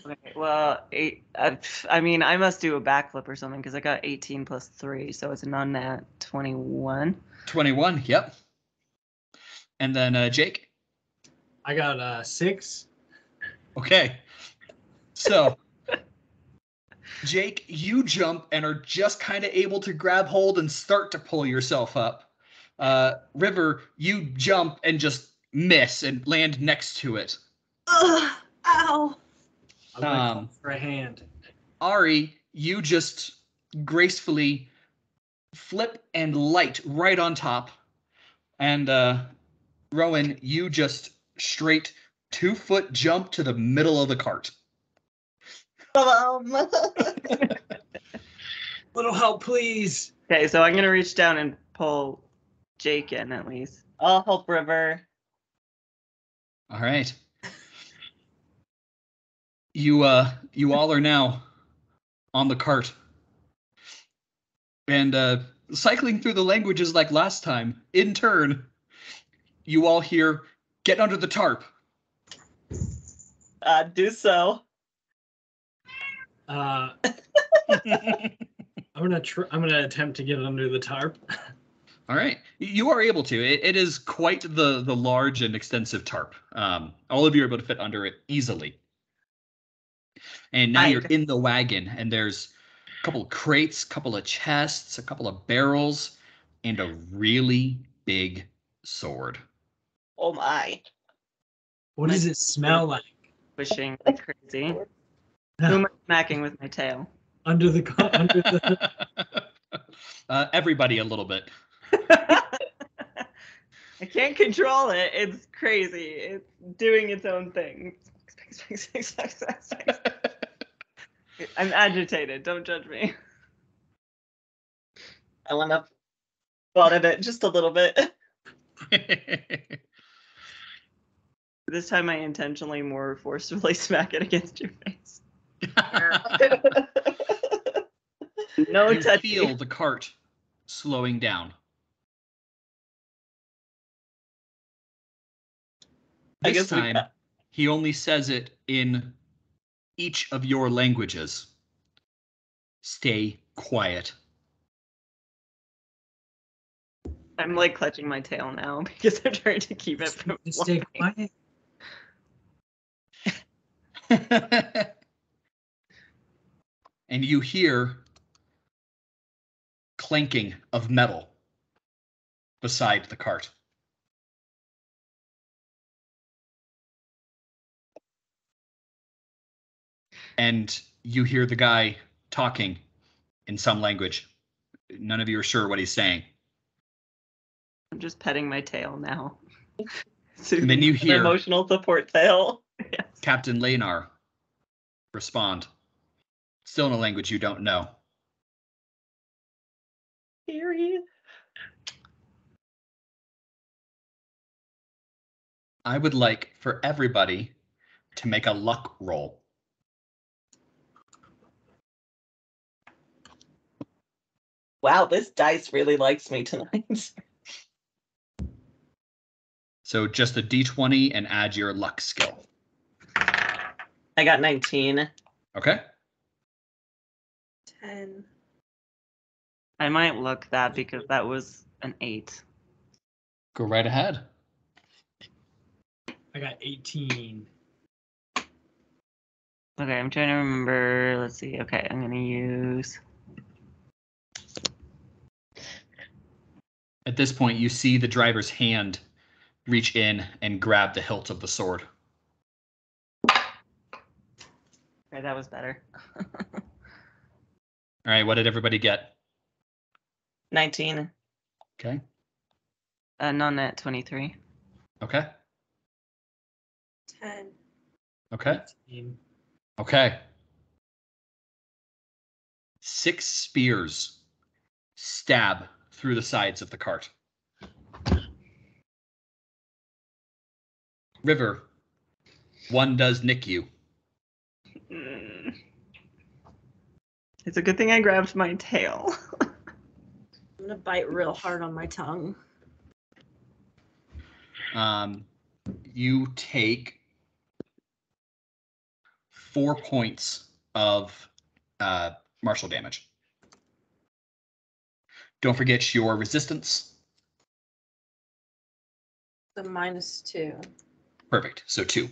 Okay, well, 8. I mean, I must do a backflip or something because I got 18 plus 3, so it's a non-nat 21. 21. Yep. And then Jake. I got 6. Okay. So, Jake, you jump and are just kind of able to grab hold and start to pull yourself up. River, you jump and just miss and land next to it. Ugh, ow. I'm gonna call for a hand. Ari, you just gracefully flip and light right on top. And Rowan, you just straight 2-foot jump to the middle of the cart. Little help, please. Okay, so I'm gonna reach down and pull Jake in at least. I'll help River. All right. You all are now on the cart. And cycling through the languages like last time, in turn, you all hear, "Get under the tarp." Do so. I'm gonna attempt to get under the tarp. All right. You are able to. It is quite the large and extensive tarp. All of you are able to fit under it easily. And now you're in the wagon, and there's a couple of crates, a couple of chests, a couple of barrels, and a really big sword. Oh my. What does it smell like? Pushing like crazy. Who am I smacking with my tail? Under the Everybody a little bit. I can't control it. It's crazy. It's doing its own thing. I'm agitated. Don't judge me. I went up, butted it just a little bit. This time I intentionally more forcefully smack it against your face. No You touching. feel the cart slowing down. I This guess we time, he only says it in each of your languages. Stay quiet. I'm like clutching my tail now because I'm trying to keep it from stay flying. quiet. And you hear clanking of metal beside the cart. And you hear the guy talking in some language. None of you are sure what he's saying. I'm just petting my tail now. And then you an hear emotional support tail. Yes. Captain Lanar respond, still in a language you don't know. Period. I would like for everybody to make a luck roll. Wow, this dice really likes me tonight. So just a d20 and add your luck skill. I got 19. Okay? 10. I might look that because that was an 8. Go right ahead. I got 18. Okay, I'm trying to remember. Let's see. Okay, I'm gonna use. At this point, you see the driver's hand reach in and grab the hilt of the sword. Okay, that was better. All right, what did everybody get? 19. Okay. Non-net 23. Okay. 10. Okay. 18. Okay. 6 spears stab through the sides of the cart. River, one does nick you. Mm. It's a good thing I grabbed my tail. I'm gonna bite real hard on my tongue. You take 4 points of martial damage. Don't forget your resistance. The -2. Perfect. So 2.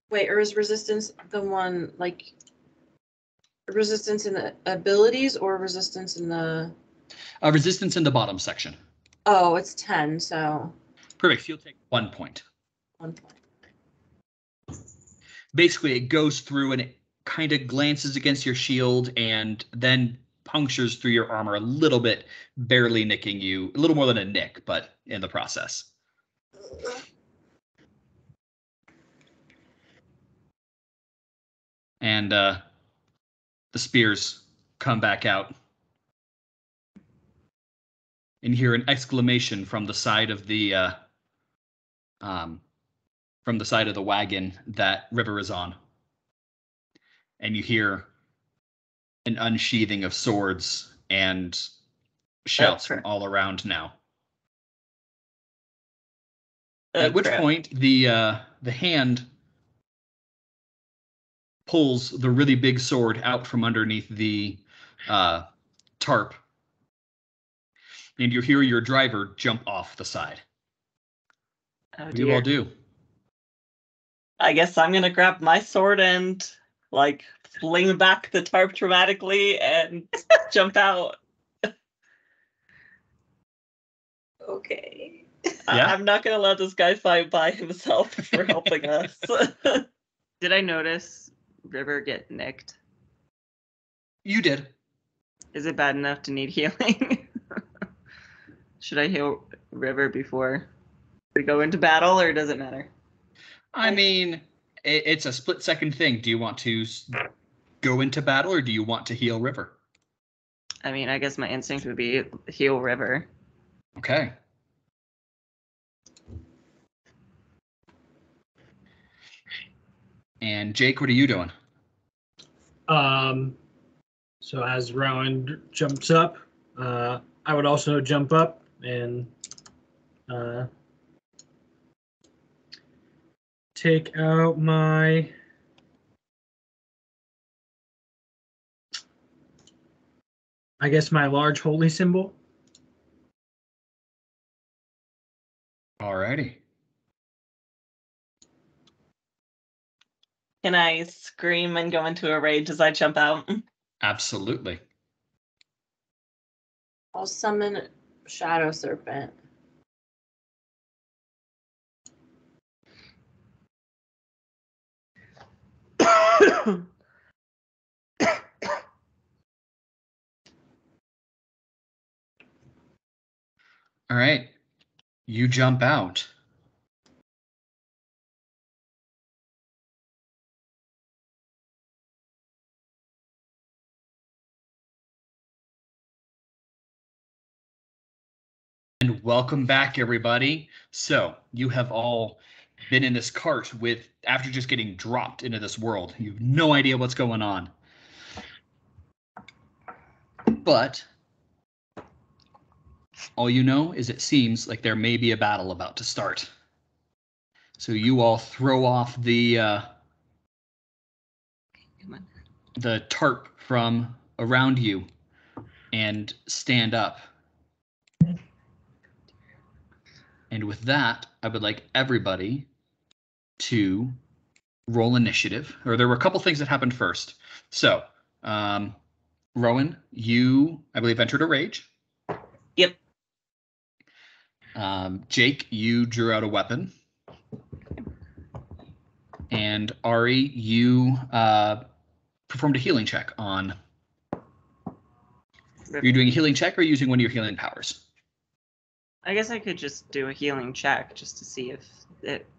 Wait, or is resistance the one like resistance in the abilities or resistance in the? Resistance in the bottom section. Oh, it's 10. So Perfect. You'll take 1 point. 1 point. Basically, it goes through and it kind of glances against your shield and then punctures through your armor a little bit, barely nicking you. A little more than a nick, but in the process. And the spears come back out. And you hear an exclamation from the side of the wagon that River is on. And you hear an unsheathing of swords and shouts from all around now. At which point the hand pulls the really big sword out from underneath the tarp, and you hear your driver jump off the side. Oh, What do you all do? I guess I'm gonna grab my sword and like fling back the tarp dramatically and jump out. Okay. Yeah? I'm not gonna let this guy fight by himself for helping us. Did I notice River get nicked? You did. Is it bad enough to need healing? Should I heal River before we go into battle, or does it matter? I mean, it's a split-second thing. Do you want to go into battle, or do you want to heal River? I mean, I guess my instinct would be heal River. Okay. And Jake, what are you doing? So as Rowan jumps up, I would also jump up and take out my my large holy symbol. Alrighty. Can I scream and go into a rage as I jump out? Absolutely. I'll summon Shadow Serpent. All right. You jump out. And welcome back, everybody. So you have all been in this cart after just getting dropped into this world. You have no idea what's going on. But all you know is it seems like there may be a battle about to start. So you all throw off the tarp from around you and stand up. And with that, I would like everybody to roll initiative. Or there were a couple things that happened first. So, Rowan, you, I believe, entered a rage. Yep. Jake, you drew out a weapon. And Ari, you performed a healing check on Are you doing a healing check or are you using one of your healing powers? I guess I could just do a healing check just to see if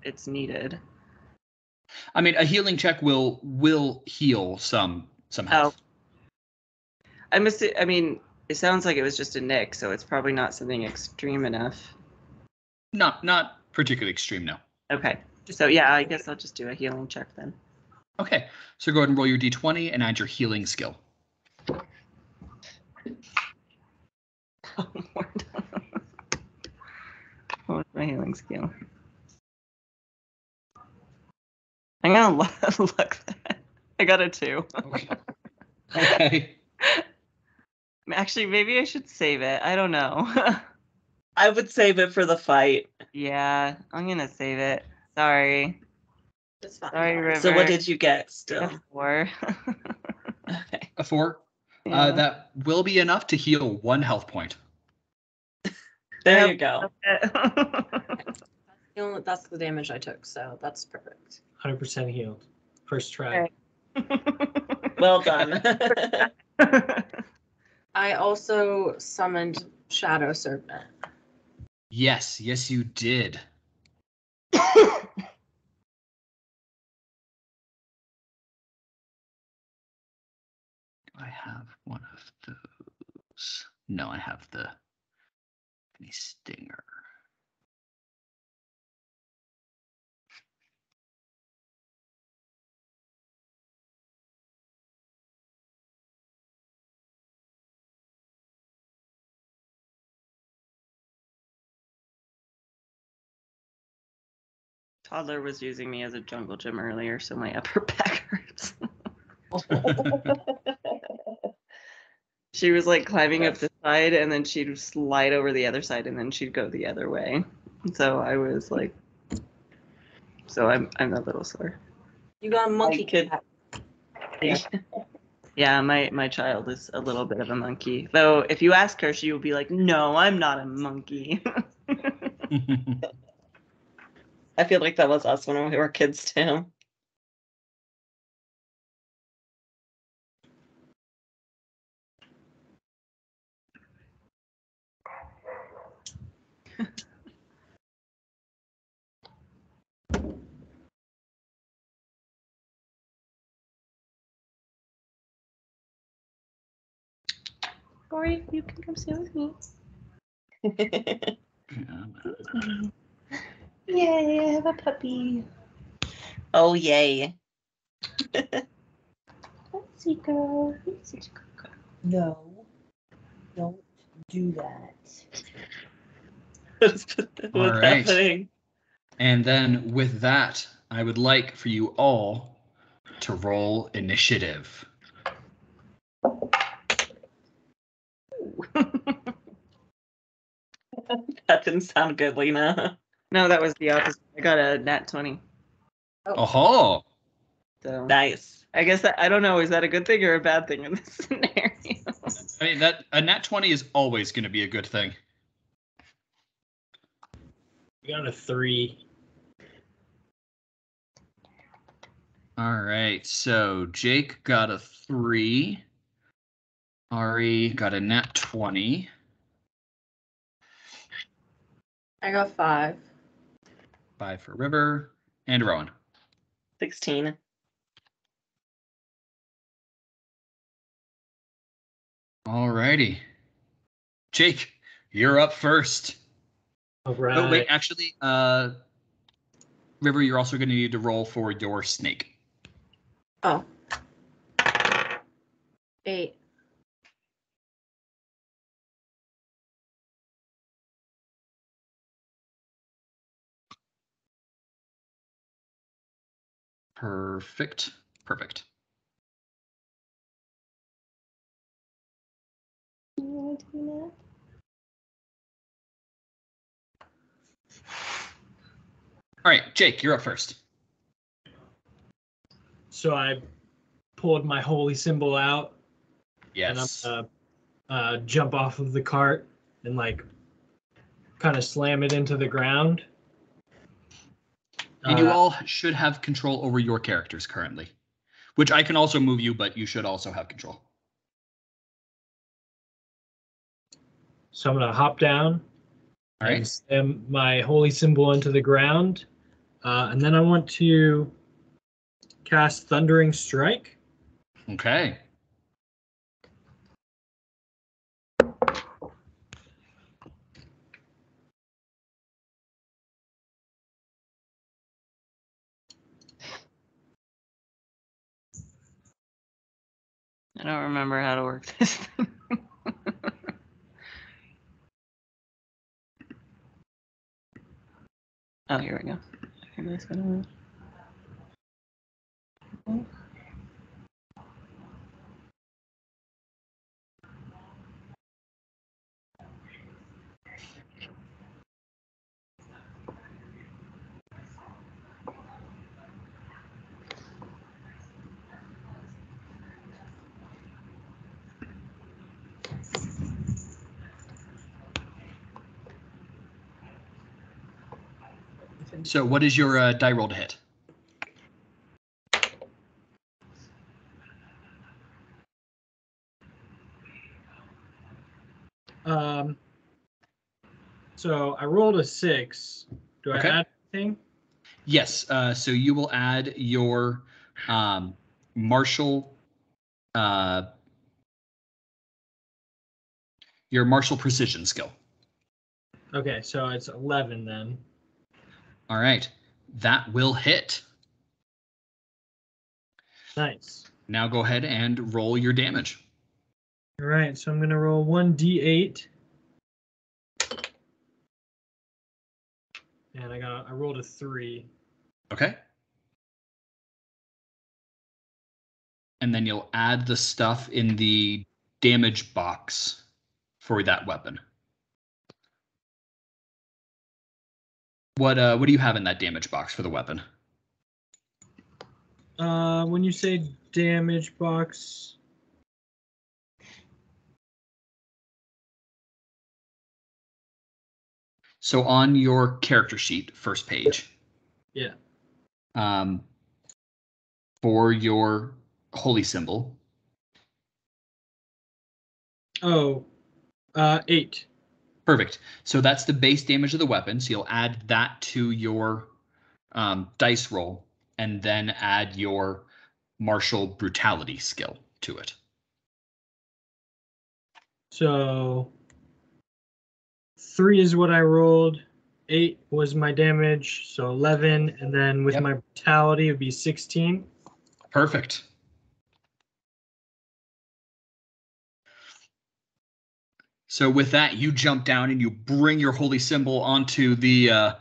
it's needed. I mean, a healing check will heal some health. I mean, it sounds like it was just a nick, so it's probably not something extreme enough. Not particularly extreme, no. Okay. So yeah, I guess I'll just do a healing check then. Okay, so go ahead and roll your d20 and add your healing skill. Oh, Lord. What's my healing skill? I'm gonna look that. I got a 2. Okay. Okay. Actually, maybe I should save it. I don't know. I would save it for the fight. Yeah, I'm gonna save it. Sorry. It's fine. Sorry, River. So what did you get A still? 4. Okay. A 4. Yeah. That will be enough to heal 1 health point. There you go. That's the damage I took, so that's perfect. 100% healed. First try. Well done. I also summoned Shadow Serpent. Yes, you did. I have one of those. No, I have the stinger. Toddler was using me as a jungle gym earlier, so my upper back hurts. She was like climbing up the side, and then she'd slide over the other side, and then she'd go the other way. So I was like, so I'm a little sore. You got a monkey kid. Yeah, my child is a little bit of a monkey. Though if you ask her, she will be like, "No, I'm not a monkey." I feel like that was us when we were kids too. Corey, you can come sit with me. Yay, I have a puppy. Oh yay. Let's see, girl. You're such a good girl. No, don't do that. What's All right. happening? And then with that, I would like for you all to roll initiative. That didn't sound good, Lena. No, that was the opposite. I got a nat 20. Oh, So Nice. I guess I don't know. Is that a good thing or a bad thing in this scenario? I mean, that a nat 20 is always going to be a good thing. You got a 3. All right, so Jake got a 3. Ari got a nat 20. I got 5. 5 for River and Rowan. 16. All righty. Jake, you're up first. All right. Oh, wait, actually, River, you're also going to need to roll for your snake. Oh. 8. Perfect. All right, Jake, you're up first. So I pulled my holy symbol out, Yes. and I'm jump off of the cart and like kind of slam it into the ground. And you all should have control over your characters currently, which I can also move you, but you should also have control. So I'm gonna hop down All and right. slam my holy symbol into the ground, and then I want to cast Thundering Strike. Okay. I don't remember how to work this thing. Oh, here we go. I think that's gonna. So what is your die roll to hit? So I rolled a 6. Do Okay. I add anything? Yes. So you will add your martial precision skill. Okay, so it's 11 then. All right. That will hit. Nice. Now go ahead and roll your damage. All right, so I'm gonna roll 1d8. And I rolled a 3. Okay. And then you'll add the stuff in the damage box for that weapon. What do you have in that damage box for the weapon? When you say damage box, So on your character sheet, first page. yeah. For your holy symbol. Oh, 8. Perfect. So that's the base damage of the weapon. So you'll add that to your dice roll and then add your martial brutality skill to it. So 3 is what I rolled. 8 was my damage, so 11, and then with my brutality it'd be 16. Perfect. So with that, you jump down and you bring your holy symbol onto the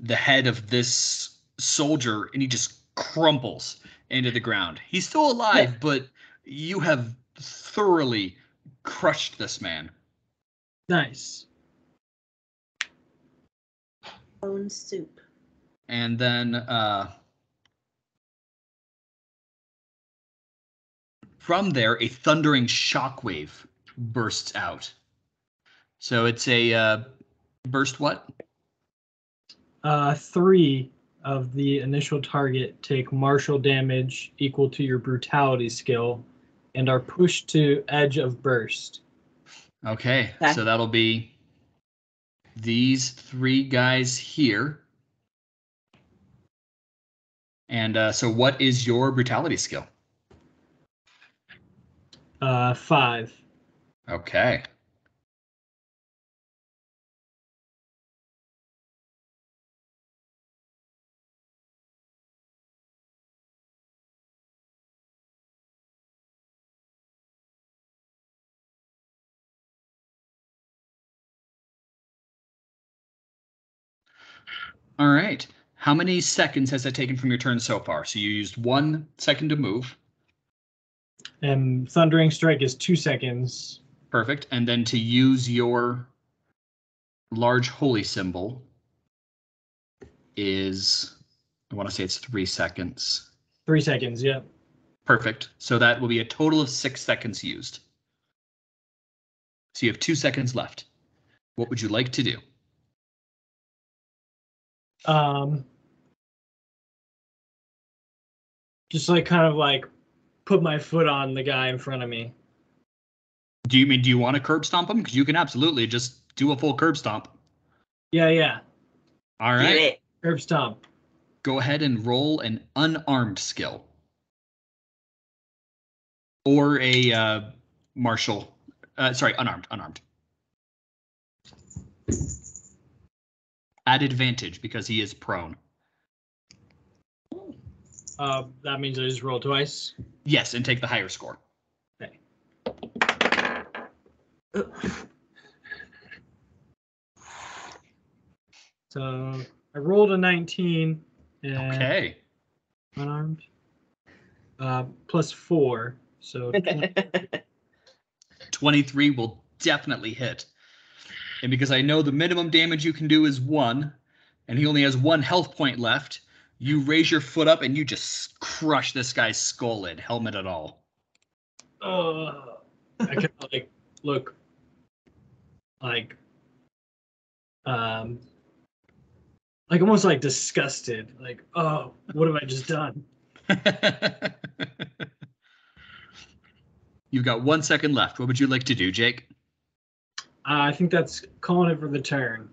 head of this soldier, and he just crumples into the ground. He's still alive, but you have thoroughly crushed this man. Nice. Bone soup. And then from there, a thundering shockwave bursts out. So it's a burst what? 3 of the initial target take martial damage equal to your brutality skill and are pushed to edge of burst. Okay, Okay. so that'll be these 3 guys here. And so what is your brutality skill? 5. Okay. All right. How many seconds has that taken from your turn so far? So you used 1 second to move. And Thundering Strike is 2 seconds. Perfect. And then to use your large holy symbol is, I want to say it's 3 seconds. 3 seconds, yep. Perfect. So that will be a total of 6 seconds used. So you have 2 seconds left. What would you like to do? Just like kind of like put my foot on the guy in front of me. Do you want to curb stomp him? Because you can absolutely just do a full curb stomp. Yeah. All Do right. it. Herb stomp. Go ahead and roll an unarmed skill. Or a martial. Sorry, unarmed. At advantage because he is prone. That means I just roll twice. Yes, and take the higher score. Okay. So I rolled a 19. And Okay. unarmed. +4. So 20. 23 will definitely hit. And because I know the minimum damage you can do is 1, and he only has 1 health point left, you raise your foot up and you just crush this guy's skull in, helmet and all. I kind of like look like almost like disgusted. Like, oh, what have I just done? You've got 1 second left. What would you like to do, Jake? I think that's calling it for the turn.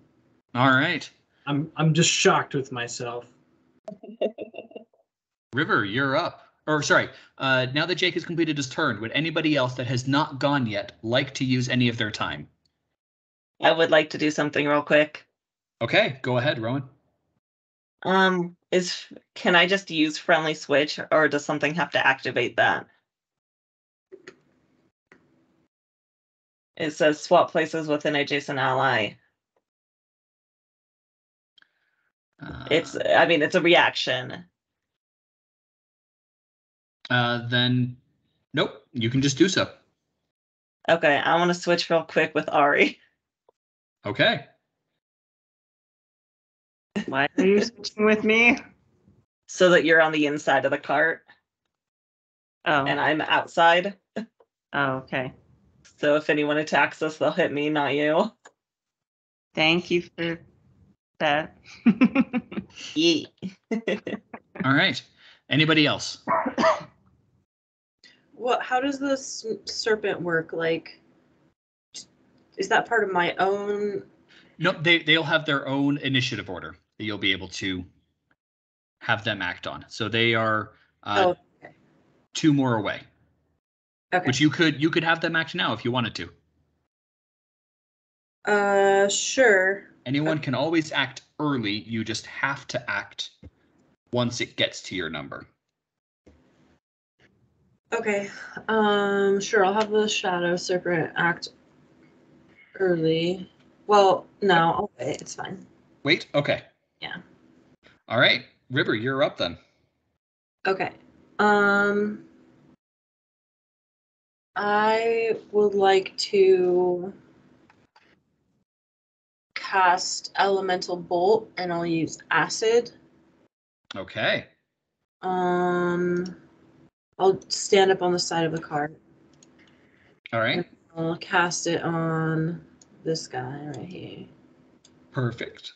All right. I'm just shocked with myself. River, you're up. Or sorry, now that Jake has completed his turn, would anybody else that has not gone yet like to use any of their time? I would like to do something real quick. Okay, go ahead, Rowan. Can I just use friendly switch, or does something have to activate that? It says swap places with an adjacent ally. It's a reaction. Then, nope, you can just do so. Okay, I want to switch real quick with Ari. Okay. Why are you switching with me? So that you're on the inside of the cart Oh. and I'm outside. Oh, okay. So if anyone attacks us, they'll hit me, not you. Thank you for that. Yee. All right. Anybody else? How does this serpent work? Like, is that part of my own? No, they'll have their own initiative order that you'll be able to have them act on. So they are Okay. 2 more away. Okay. Which you could have them act now if you wanted to. Sure. Anyone can always act early. You just have to act once it gets to your number. Okay. Sure. I'll have the shadow serpent act early. Well, no, I'll wait. It's fine. Wait. Okay. Yeah. All right, River, you're up then. Okay. I would like to cast Elemental Bolt, and I'll use acid. Okay. I'll stand up on the side of the cart. All right. I'll cast it on this guy right here. Perfect.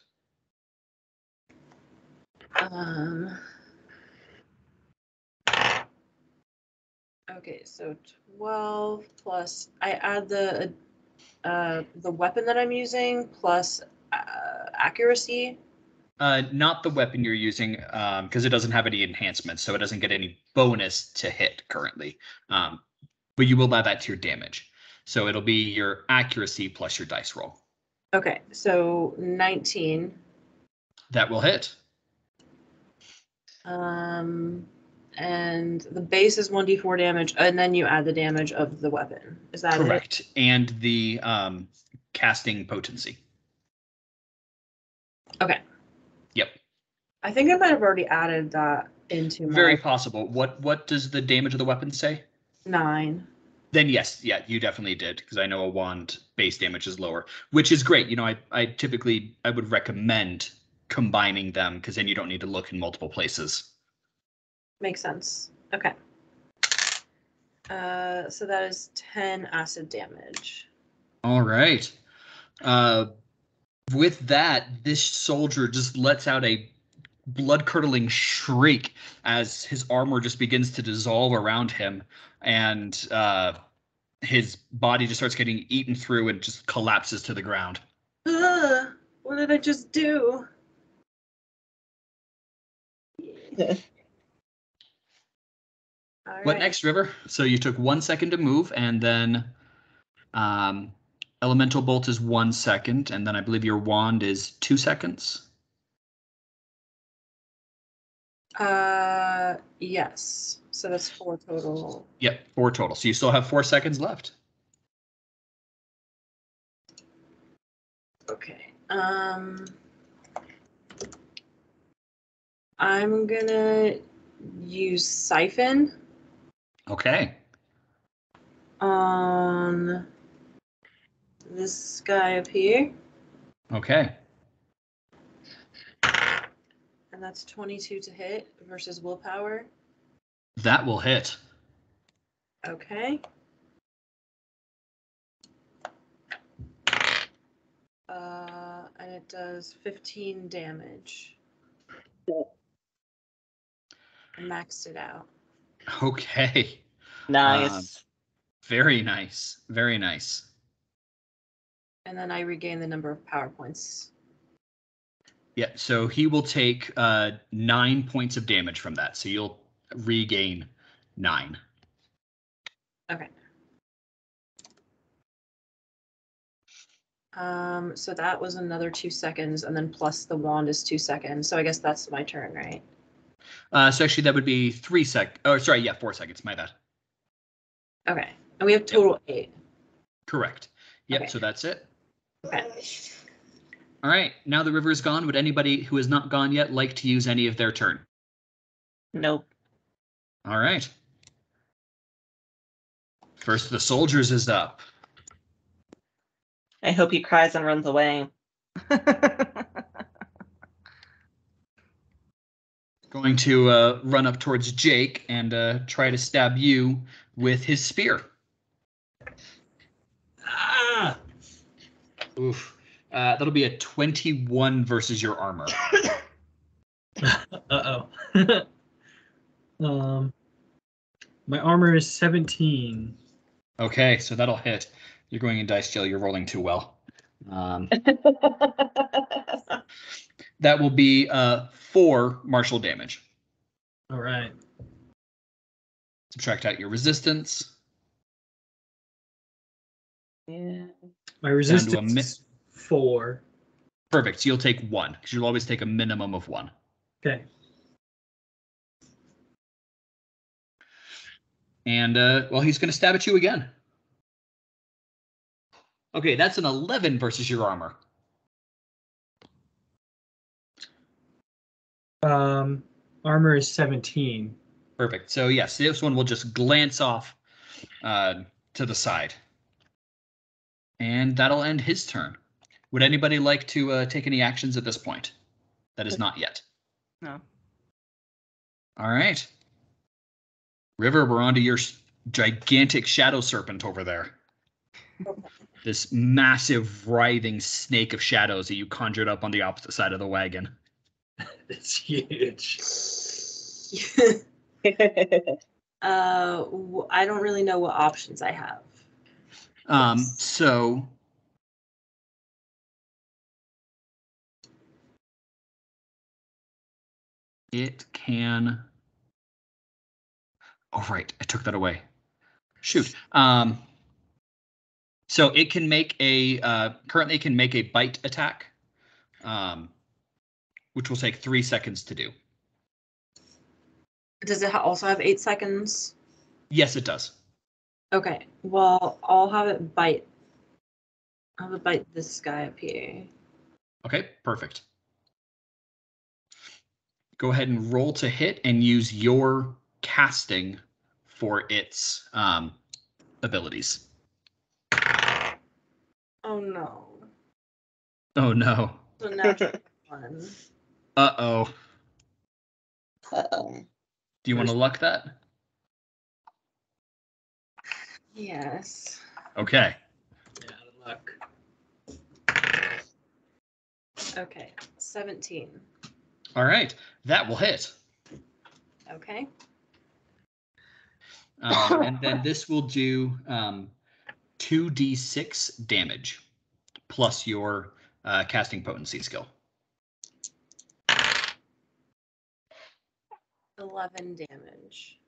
Okay, so 12 plus. I add the weapon that I'm using plus accuracy. Not the weapon you're using, because it doesn't have any enhancements, so it doesn't get any bonus to hit currently. But you will add that to your damage. So it'll be your accuracy plus your dice roll. Okay, so 19. That will hit. And the base is 1d4 damage, and then you add the damage of the weapon. Is that correct? And the casting potency. Okay. Yep. I think I might have already added that into my... Very possible. What does the damage of the weapon say? 9. Then yes, yeah, you definitely did, because I know a wand base damage is lower, which is great. You know, I typically would recommend combining them, because then you don't need to look in multiple places. Makes sense. Okay. So that is 10 acid damage. All right. With that, this soldier just lets out a blood-curdling shriek as his armor just begins to dissolve around him, and his body just starts getting eaten through and just collapses to the ground. What did I just do? All What right. next, River? So you took 1 second to move, and then Elemental Bolt is 1 second, and then I believe your wand is 2 seconds. Yes. So that's 4 total. Yep, 4 total. So you still have 4 seconds left. Okay. I'm gonna use Siphon Okay. on this guy up here, Okay. and that's 22 to hit versus willpower. That will hit. Okay. And it does 15 damage. I maxed it out. Okay. Nice. Very nice. Very nice. And then I regain the number of power points. Yeah, so he will take 9 points of damage from that. So you'll regain 9. Okay. So that was another 2 seconds, and then plus the wand is 2 seconds. So I guess that's my turn, right? So actually that would be 3 sec. Oh, sorry. Yeah, 4 seconds. My bad. Okay. And we have total 8. Correct. Yep. Okay. So that's it. Okay. All right. Now the river is gone. Would anybody who has not gone yet like to use any of their turn? Nope. All right. First, the soldiers is up. I hope he cries and runs away. Going to run up towards Jake and try to stab you with his spear. Ah! Oof. That'll be a 21 versus your armor. Uh-oh. My armor is 17. Okay, so that'll hit. You're going in dice jail. You're rolling too well. That will be 4 martial damage. All right. Subtract out your resistance. Yeah. My resistance is 4. Perfect. So you'll take 1 because you'll always take a minimum of 1. Okay. And well, he's going to stab at you again. Okay, that's an 11 versus your armor. Armor is 17. Perfect. So yes, this one will just glance off to the side. And that'll end his turn. Would anybody like to take any actions at this point? That is not yet. No. All right. River, we're onto your gigantic shadow serpent over there. This massive writhing snake of shadows that you conjured up on the opposite side of the wagon. It's huge. I don't really know what options I have. So it can. Oh, right. I took that away. Shoot. So it can make a currently can make a bite attack, which will take 3 seconds to do. Does it also have 8 seconds? Yes, it does. Okay. Well, I'll have it bite. I'll have it bite this guy up here. Okay, perfect. Go ahead and roll to hit and use your casting for its abilities. Oh no. Oh no. So natural 1. Uh-oh. Uh-oh. Do you want to luck that? Yes. Okay. Yeah, out of luck. Okay. 17. All right. That will hit. Okay. And then this will do 2d6 damage plus your casting potency skill. 11 damage.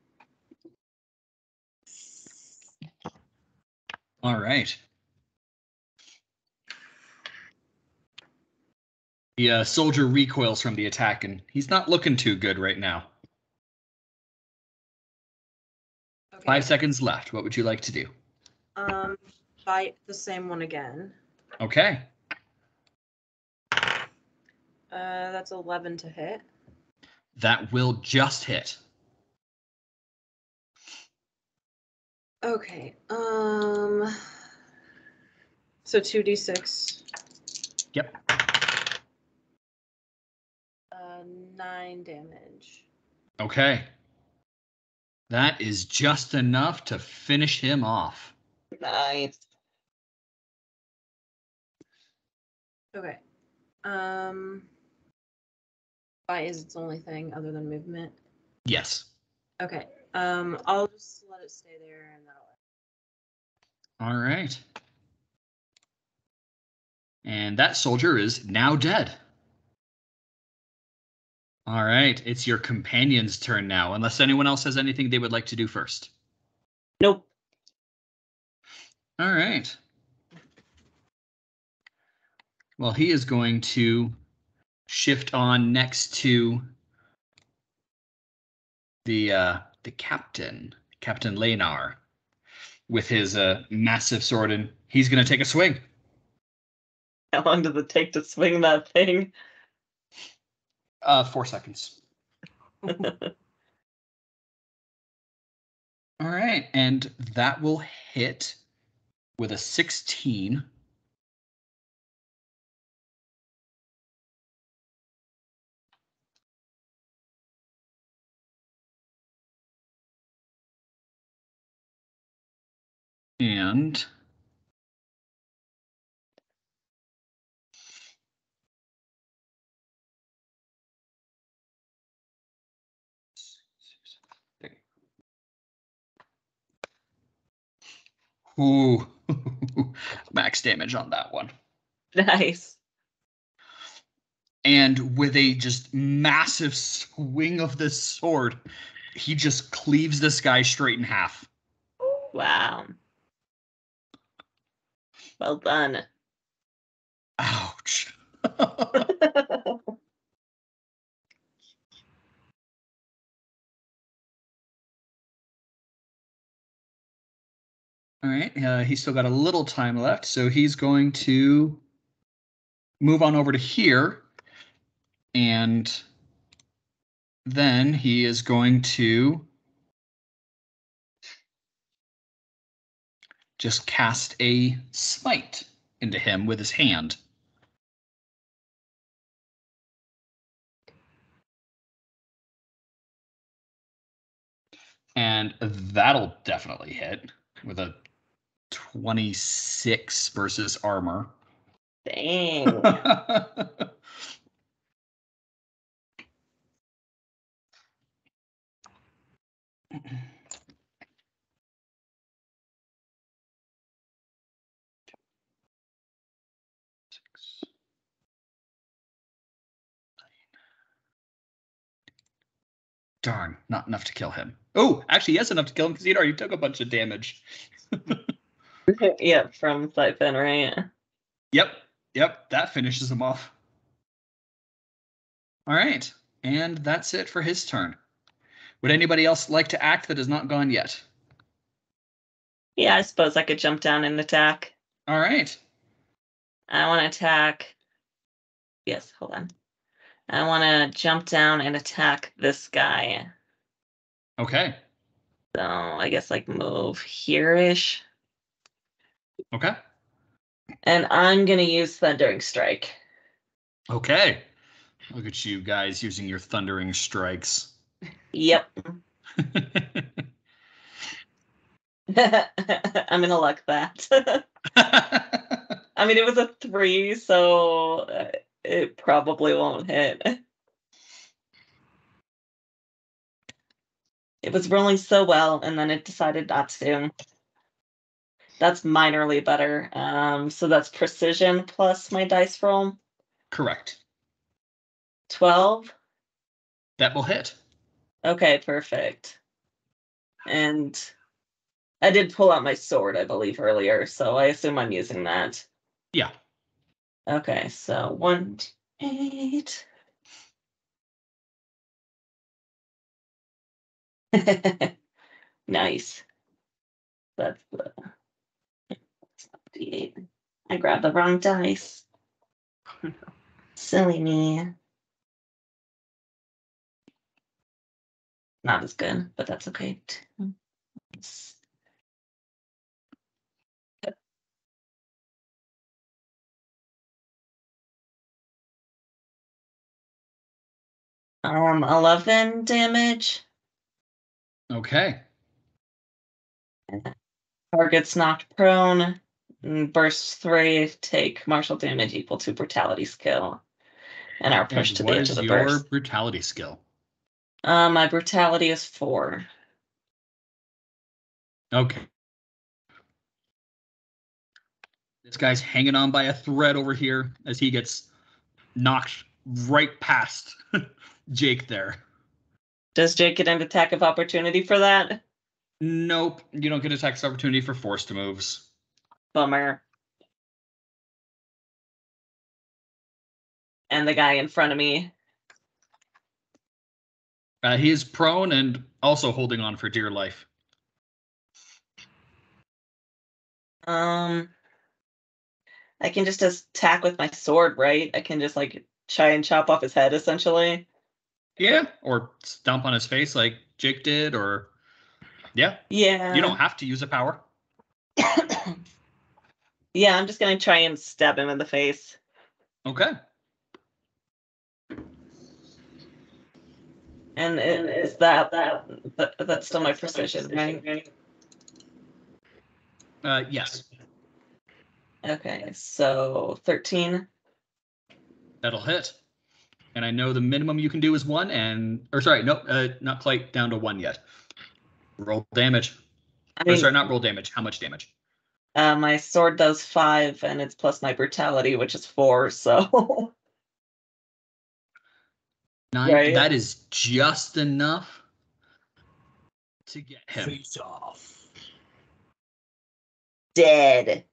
All right. The soldier recoils from the attack, and he's not looking too good right now. Okay. 5 seconds left. What would you like to do? Bite the same one again. Okay. That's 11 to hit. That will just hit. Okay. So 2d6. Yep. 9 damage. Okay. That is just enough to finish him off. Nice. Okay. Bite is its only thing other than movement. Yes. Okay. I'll just let it stay there and that'll. All right. And that soldier is now dead. All right. It's your companion's turn now, unless anyone else has anything they would like to do first. Nope. All right. Well, he is going to shift on next to the captain, Captain Leynar, with his massive sword, and he's going to take a swing. How long does it take to swing that thing? 4 seconds. All right, and that will hit with a 16. And ooh, max damage on that one. Nice. And with a just massive swing of this sword, he just cleaves this guy straight in half. Wow. Well done. Ouch. All right, he's still got a little time left, so he's going to move on over to here, and then he is going to just cast a smite into him with his hand. And that'll definitely hit with a 26 versus armor. Dang. Darn, not enough to kill him. Oh, actually, yes, enough to kill him because he'd already took a bunch of damage. Yep, from Siphon, right? Yep, that finishes him off. All right, and that's it for his turn. Would anybody else like to act that has not gone yet? Yeah, I suppose I could jump down and attack. All right. I want to attack. Yes, hold on. I want to jump down and attack this guy. Okay. So I guess like move here-ish. Okay. And I'm going to use Thundering Strike. Okay. Look at you guys using your thundering strikes. Yep. I'm going to luck that. I mean, it was a 3, so it probably won't hit. It was rolling so well, and then it decided not to. That's minorly better. So that's precision plus my dice roll. Correct. 12. That will hit. Okay, perfect. And I did pull out my sword, I believe, earlier, so I assume I'm using that. Yeah. Okay, so 1d8. Nice. That's the d8. I grabbed the wrong dice. Silly me. Not as good, but that's okay. Um, 11 damage. Okay. Target's knocked prone. Burst 3, take martial damage equal to brutality skill. And are pushed And to what the edge of is the your burst. brutality skill? My brutality is 4. Okay. This guy's hanging on by a thread over here as he gets knocked right past Jake there. Does Jake get an attack of opportunity for that? Nope, you don't get attack opportunity for forced moves. Bummer. And the guy in front of me. He is prone and also holding on for dear life. I can just attack with my sword, right? I can just like try and chop off his head, essentially. Yeah, or stomp on his face like Jake did, or yeah. Yeah. You don't have to use a power. Yeah, I'm just gonna try and stab him in the face. Okay. And is that's still my precision, right? Yes. Okay, so 13. That'll hit. And I know the minimum you can do is 1, or sorry, nope, not quite down to 1 yet. Roll damage. I Or mean, sorry, not roll damage. How much damage? my sword does 5, and it's plus my brutality, which is 4. So 9. Right. That is just enough to get him. Face off. dead.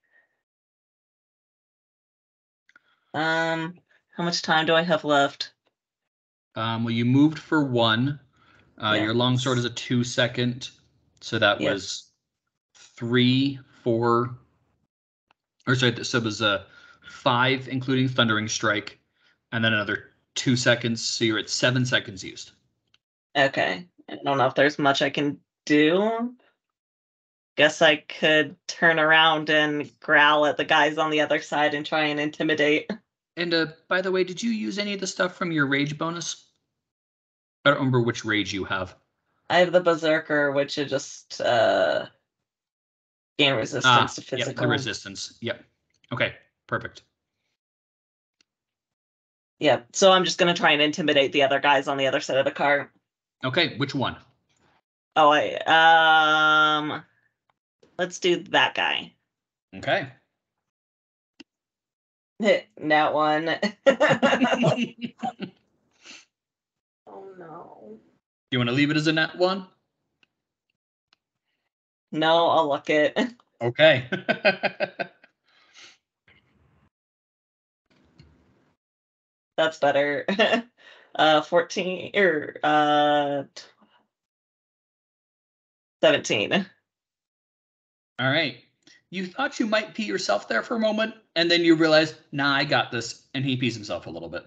How much time do I have left? Well, you moved for 1. Yeah. Your longsword is a 2-second, so that Yep. was 3, 4. Or sorry, so it was 5, including thundering strike, and then another 2 seconds. So you're at 7 seconds used. Okay. I don't know if there's much I can do. Guess I could turn around and growl at the guys on the other side and try and intimidate. And by the way, did you use any of the stuff from your rage bonus? I don't remember which rage you have. I have the berserker, which is just gain resistance to physical. Yep, the resistance. Yep. Okay, perfect. Yep. So I'm just gonna try and intimidate the other guys on the other side of the car. Okay, which one? Oh, let's do that guy. Okay. That one. Oh no. You want to leave it as a nat 1? No, I'll look it. Okay. That's better. 14 or 17. All right. You thought you might pee yourself there for a moment, and then you realize, nah, I got this, and he pees himself a little bit.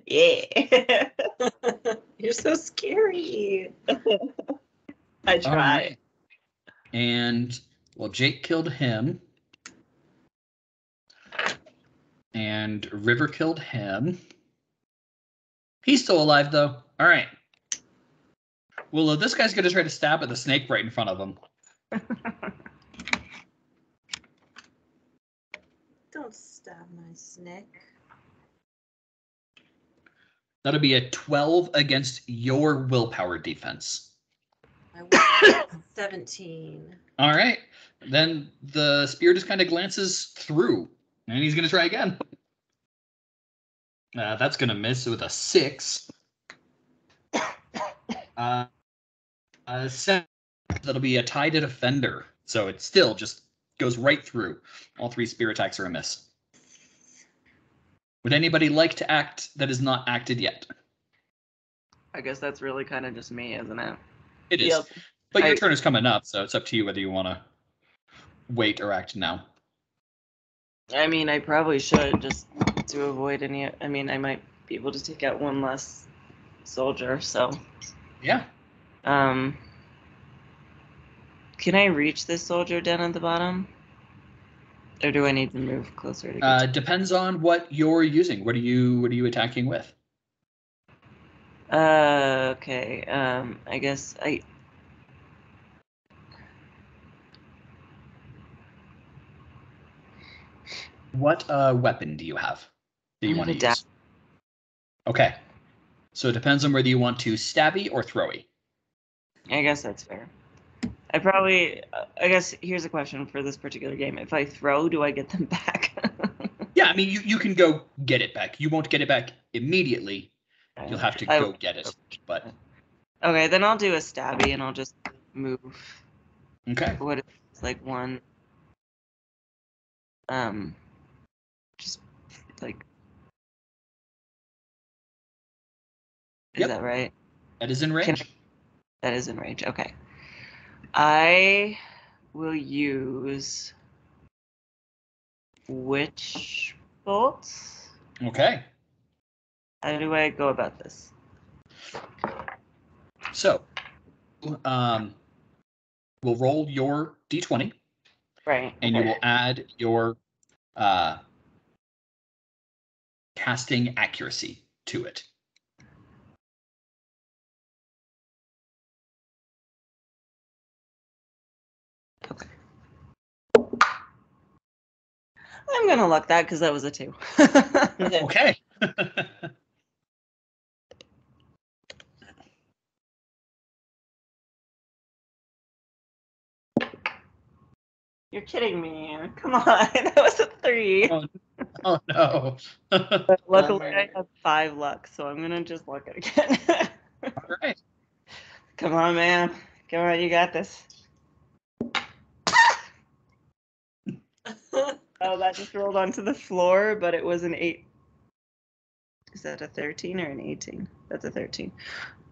Yeah. You're so scary. I All try. right. And, well, Jake killed him. And River killed him. He's still alive, though. All right. Well, this guy's going to try to stab at the snake right in front of him. Don't stab my snake. That'll be a 12 against your willpower defense. My willpower 17. All right. Then the spear just kind of glances through, and he's going to try again. That's going to miss with a 6. 7. That'll be a tie to defender. So it still just goes right through. All 3 spear attacks are a miss. Would anybody like to act that is not acted yet? I guess that's really kind of just me, isn't it? It is. Yep. But your turn is coming up, so it's up to you whether you want to wait or act now. I mean, I probably should just to avoid any. I mean, I might be able to take out one less soldier. So, Yeah. can I reach this soldier down at the bottom, or do I need to move closer to get? Depends on what you're using. What are you attacking with? Okay. I guess I. What weapon do you have that you I want to have a use? Okay. So it depends on whether you want to stabby or throwy. I guess that's fair. I guess here's a question for this particular game. If I throw, do I get them back? Yeah, I mean, you can go get it back. You won't get it back immediately. You'll have to go get it. But okay, then I'll do a stabby and I'll just move. okay. What if it's like one? Just like. Is Yep. that right? That is in range. That is in range. Okay. I will use Witch Bolt. Okay. How do I go about this? So, we'll roll your d20. Right. And you will add your casting accuracy to it. Okay. I'm gonna luck that because that was a 2. Okay. You're kidding me. Come on. That was a 3. Oh no. But luckily, I have 5 luck, so I'm gonna just luck it again. All right. Come on, man. Come on, you got this. Oh, that just rolled onto the floor, but it was an 8. Is that a 13 or an 18? That's a 13.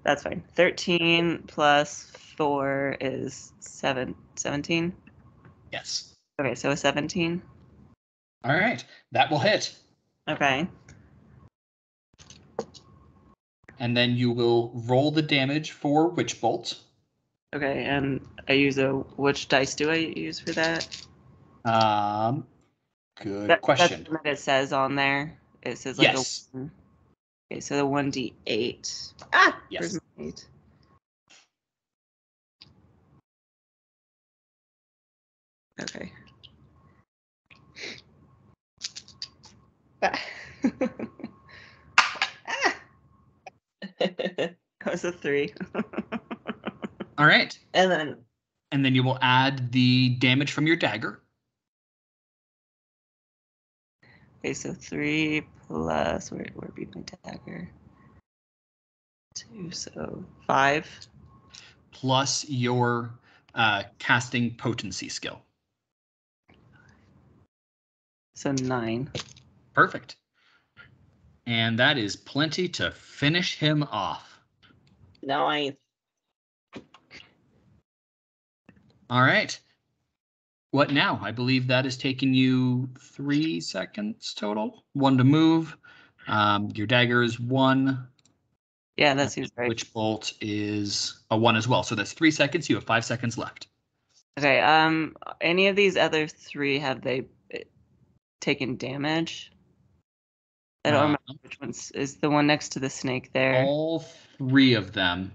That's fine. 13 plus 4 is 17. Yes. Okay, so a 17. All right. That will hit. Okay. And then you will roll the damage for Witch Bolt. Okay, and I use which dice do I use for that? Good question. That's what it says on there. It says like yes. Okay, so the 1d8. Ah, yes. Where's my 8? Okay. Ah. That was a 3. All right. And then you will add the damage from your dagger. Okay, so 3 plus where be my dagger? 2, so 5. Plus your casting potency skill. So 9. Perfect. And that is plenty to finish him off. nice. All right. What now? I believe that is taking you 3 seconds total. 1 to move. Your dagger is 1. Yeah, that seems right. Witch Bolt is a 1 as well. So that's 3 seconds. You have 5 seconds left. Okay. Any of these other 3 have they taken damage? I don't remember which one's is the one next to the snake there. All 3 of them.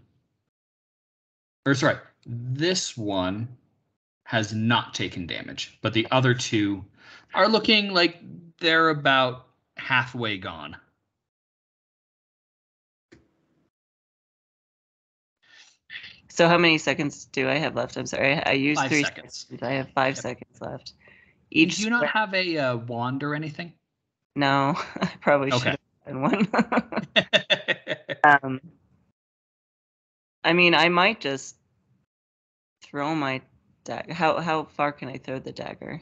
Or sorry, this one has not taken damage, but the other 2 are looking like they're about halfway gone. So how many seconds do I have left? I'm sorry. I used 5 3 seconds. I have 5 Yep. seconds left. Do Each you not square- have a wand or anything? No, I probably should Okay. have done one. um, I mean, I might just throw my dagger. How far can I throw the dagger?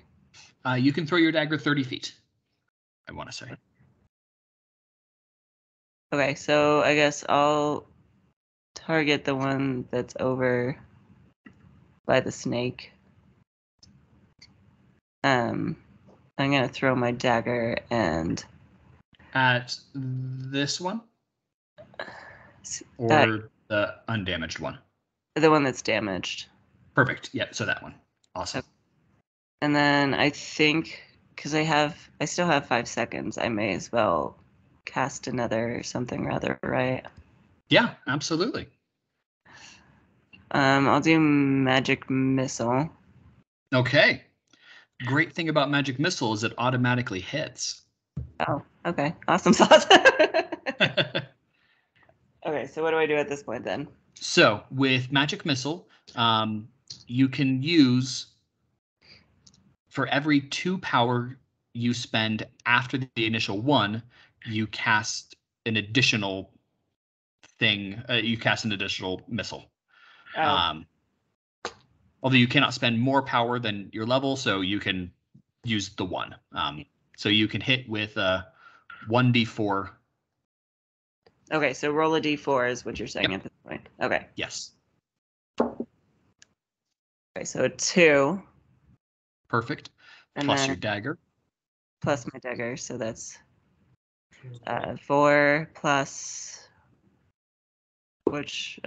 You can throw your dagger 30 feet, I want to say. Okay, so I guess I'll target the one that's over by the snake. I'm gonna throw my dagger and At this one? Or the undamaged one? the one that's damaged. Perfect. Yep, so that one. Awesome. Okay. And then I think, because I still have 5 seconds, I may as well cast another something rather, right? Yeah, absolutely. I'll do magic missile. Okay. Great thing about magic missile is it automatically hits. Oh, okay. Awesome sauce. Okay, so what do I do at this point then? So with magic missile, you can use, for every 2 power you spend after the initial 1, you cast an additional thing. You cast an additional missile. Oh, Although you cannot spend more power than your level, so you can use the 1. So you can hit with 1d4. okay. So roll a d4 is what you're saying Yep. at this point. Okay. Yes. Okay, so a 2. Perfect. And Plus then your dagger. plus my dagger, so that's 4 plus which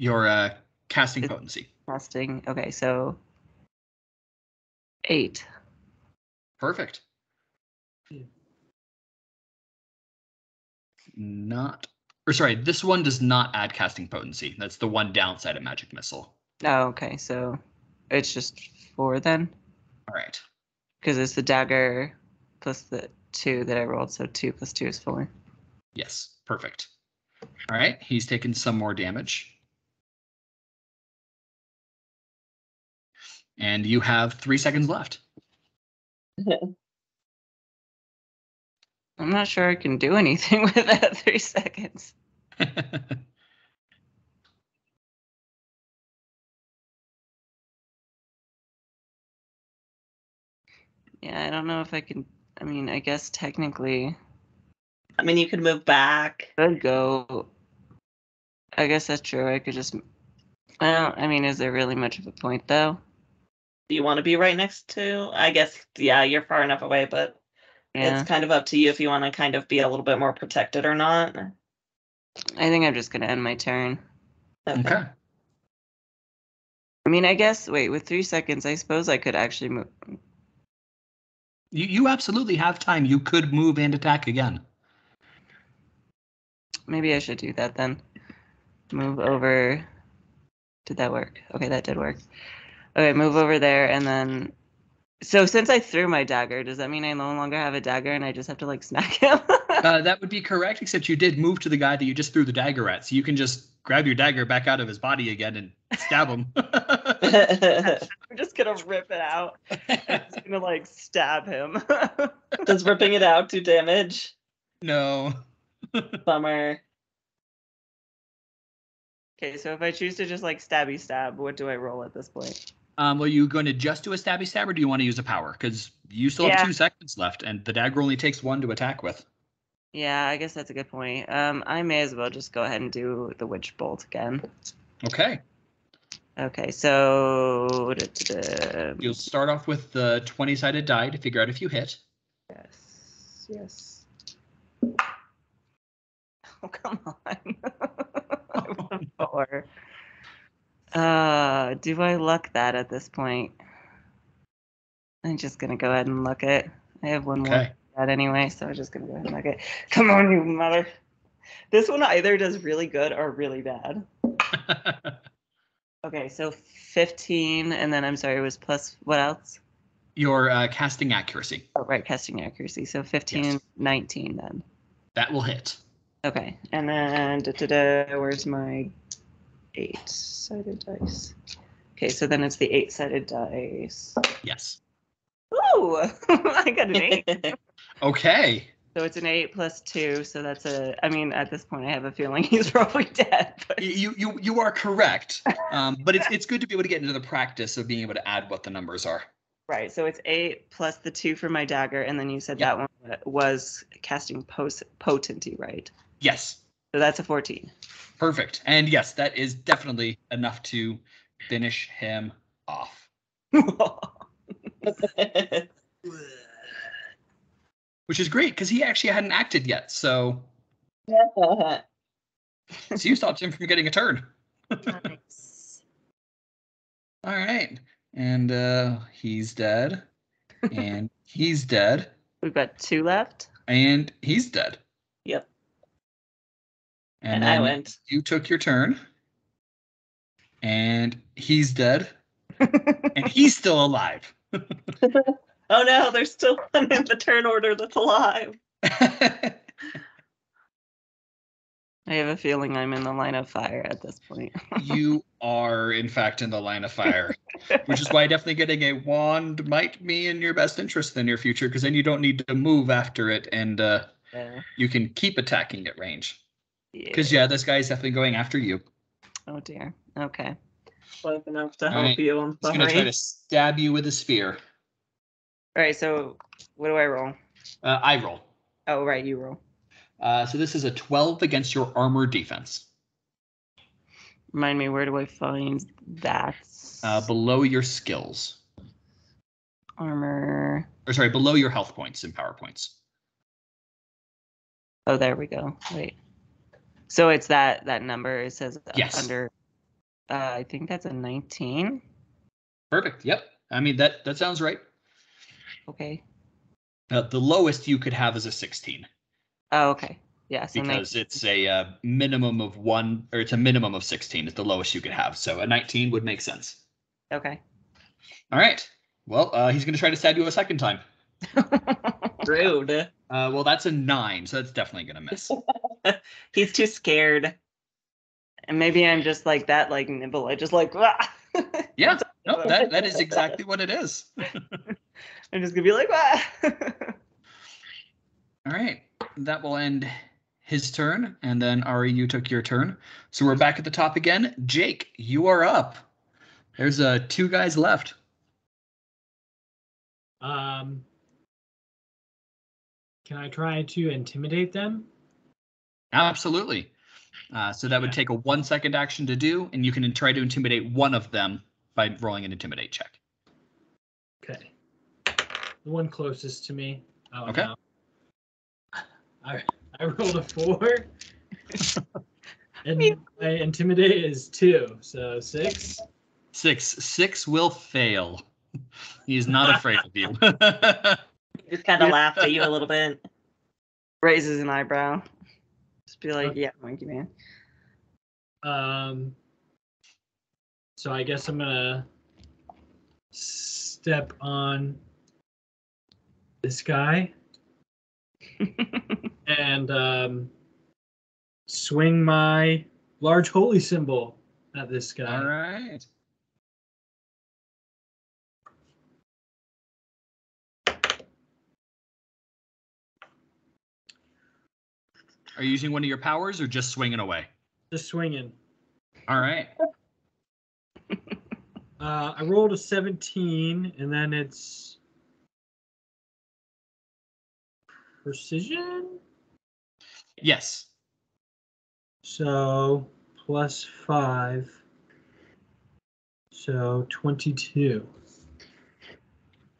Your casting It's- potency. casting. Okay, so 8. Perfect. This one does not add casting potency. That's the one downside of magic missile. Oh, okay, so it's just 4 then, All right. because it's the dagger plus the 2 that I rolled, so 2 plus 2 is 4. Yes. Perfect. All right. He's taken some more damage. And you have 3 seconds left. I'm not sure I can do anything with that 3 seconds. Yeah, I don't know if I can. I mean, I guess technically I mean, you could move back. I could go. I guess that's true. I could just. Well, I mean, is there really much of a point though? Do you want to be right next to? I guess, yeah, you're far enough away, but Yeah, it's kind of up to you if you want to kind of be a little bit more protected or not. I think I'm just gonna end my turn. Okay. I mean, I guess. Wait, with 3 seconds, I suppose I could actually move. You absolutely have time. You could move and attack again. Maybe I should do that then. Move over. Did that work? Okay, that did work. Okay, move over there and then. So since I threw my dagger, does that mean I no longer have a dagger and I just have to like smack him? That would be correct, except you did move to the guy that you just threw the dagger at, so you can just grab your dagger back out of his body again and stab him. I'm just gonna rip it out. I'm just gonna like stab him. Does ripping it out do damage? No. Bummer. Okay, so if I choose to just like stabby stab, what do I roll at this point? Were you going to just do a stabby stab, or do you want to use a power? Because you still have 2 seconds left, and the dagger only takes 1 to attack with. Yeah, I guess that's a good point. I may as well just go ahead and do the witch bolt again. Okay. Okay, so You'll start off with the 20-sided die to figure out if you hit. yes. Oh, come on. I rolled a 4. Do I luck that at this point? I'm just gonna go ahead and luck it. I have one more Okay. that anyway, so I'm just gonna go ahead and luck it. Come on, you mother. This one either does really good or really bad. Okay, so 15, and then I'm sorry, it was plus what else? Your casting accuracy. Oh, right, casting accuracy. So 15, Yes. 19 then. That will hit. Okay, and then where's my 8-sided dice. Okay, so then it's the 8-sided dice. Yes. Ooh, I got an 8. Okay. So it's an 8 plus 2. So that's I mean, at this point, I have a feeling he's probably dead. But... You are correct. But it's good to be able to get into the practice of being able to add what the numbers are. Right. So it's 8 plus the 2 for my dagger, and then you said Yep. that one was casting potency, right? Yes. So that's a 14. Perfect. And yes, that is definitely enough to finish him off. Which is great because he actually hadn't acted yet. So you stopped him from getting a turn. Nice. All right. And he's dead. And he's dead. We've got 2 left. And he's dead. Yep. And I then went. you took your turn. And he's dead. And he's still alive. Oh no, there's still one in the turn order that's alive. I have a feeling I'm in the line of fire at this point. You are, in fact, in the line of fire, which is why definitely getting a wand might be in your best interest in your future, because then you don't need to move after it, and Yeah. you can keep attacking at range. Because, yeah, this guy's definitely going after you. Oh dear. Okay. Close enough to All help right. you. I'm He's going to try sorry. to stab you with a spear. All right. So what do I roll? I roll. Oh, right. You roll. So this is a 12 against your armor defense. Remind me, where do I find that? Below your skills. Armor. Or sorry, below your health points and power points. Oh, there we go. Wait. So it's that number. It says Yes. under. I think that's a 19. Perfect. Yep. I mean, that sounds right. Okay. The lowest you could have is a 16. Oh, okay. Yeah. So Because it's a minimum of 1, or it's a minimum of 16 is the lowest you could have. So a 19 would make sense. Okay. All right. Well, he's going to try to stab you a second time. Rude. Well, that's a 9, so that's definitely going to miss. He's too scared. And maybe I'm just like that, like Nibble. I just like. "Wah!" Yeah. No, that is exactly what it is. I'm just gonna be like. "Wah!" All right. That will end his turn, and then Ari, you took your turn. So we're back at the top again. Jake, you are up. There's 2 guys left. Can I try to intimidate them? Absolutely. So that would take a 1-second action to do, and you can try to intimidate one of them by rolling an intimidate check. Okay. The one closest to me. Oh, Okay. no. I rolled a 4. And my intimidate is 2, so 6. 6 will fail. He is not afraid of you. Just kind of laughed at you a little bit. Raises an eyebrow. Just be like, Okay. yeah, monkey man. So I guess I'm gonna step on this guy and swing my large holy symbol at this guy. All right. Are you using one of your powers or just swinging away? Just swinging. All right. I rolled a 17, and then it's precision. Yes. So plus 5. So 22.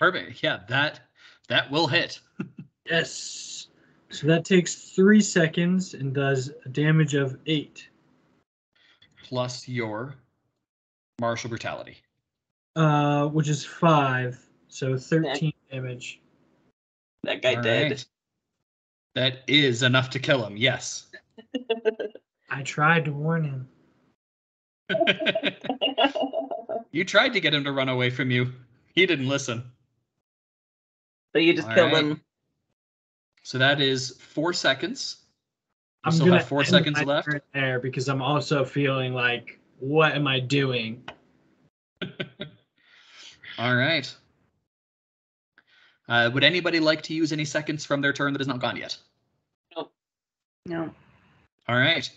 Perfect. Yeah, that will hit. Yes. So that takes 3 seconds and does a damage of 8. Plus your martial brutality. Which is 5. So 13 damage. That guy All did. right. That is enough to kill him. Yes. I tried to warn him. You tried to get him to run away from you. He didn't listen. So you just All killed right. him. So that is 4 seconds. You I'm still gonna have 4 end seconds my left. turn there because I'm also feeling like what am I doing? All right. Would anybody like to use any seconds from their turn that is not gone yet? No. All right.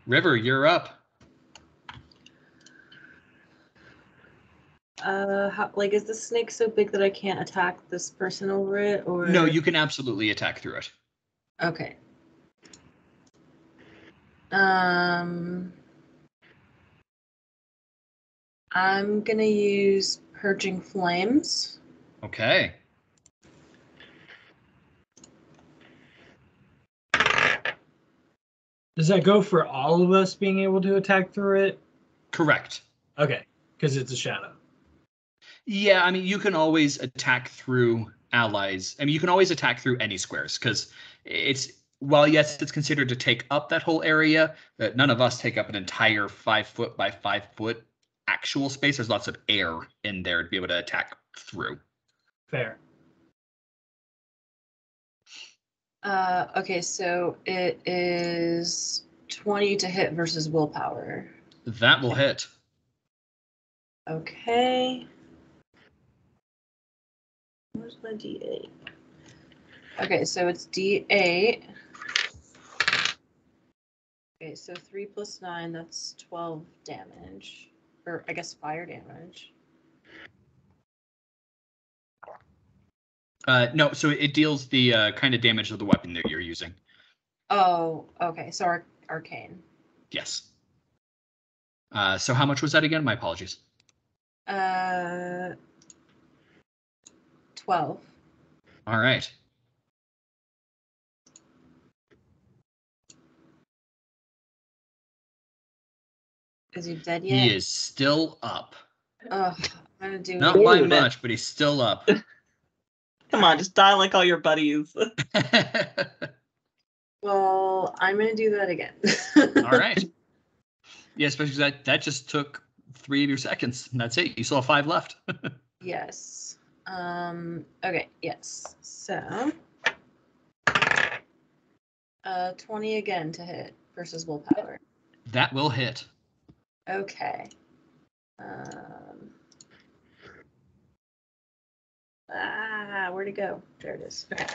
River, you're up. Like, is the snake so big that I can't attack this person over it, or? No, you can absolutely attack through it. Okay. I'm gonna use Purging Flames. Okay. Does that go for all of us being able to attack through it? Correct. Okay, because it's a shadow. Yeah, I mean, you can always attack through allies. I mean, you can always attack through any squares because while yes, it's considered to take up that whole area, none of us take up an entire 5 foot by 5 foot actual space. There's lots of air in there to be able to attack through. Fair. Okay, so it is 20 to hit versus willpower. That will hit. Okay. Where's my D8? Okay, so it's D8. Okay, so 3 plus 9, that's 12 damage. Or I guess fire damage. No, so it deals the kind of damage of the weapon that you're using. Oh, okay. So arcane. Yes. So how much was that again? My apologies. 12. All right. Is he dead yet? He is still up. Ugh, I'm gonna do Not it. by Dude. much, but he's still up. Come on, just die like all your buddies. Well, I'm gonna do that again. All right. Yeah, especially that just took 3 of your seconds. And that's it. You still have 5 left. Yes. Okay, yes. So 20 again to hit versus willpower. That will hit. Okay. Where'd it go? There it is. Okay.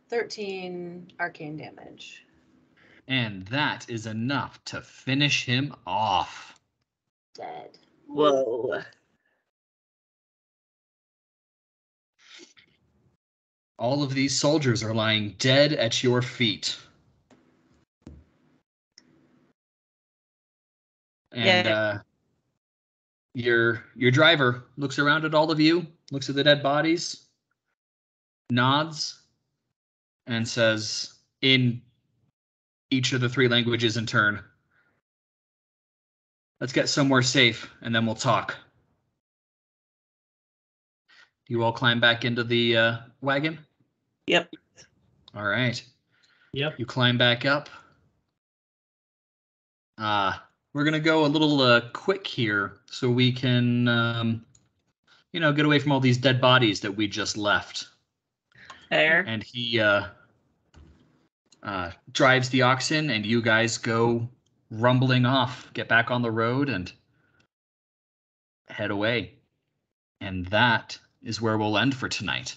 13 arcane damage. And that is enough to finish him off. Dead. Whoa. All of these soldiers are lying dead at your feet. And your driver looks around at all of you, looks at the dead bodies, nods, and says in each of the 3 languages in turn, "Let's get somewhere safe, and then we'll talk." Do you all climb back into the wagon? Yep. All right. Yep. You climb back up. We're going to go a little quick here so we can, get away from all these dead bodies that we just left. Fair. And he drives the oxen, and you guys go rumbling off, get back on the road, and head away. And that is where we'll end for tonight.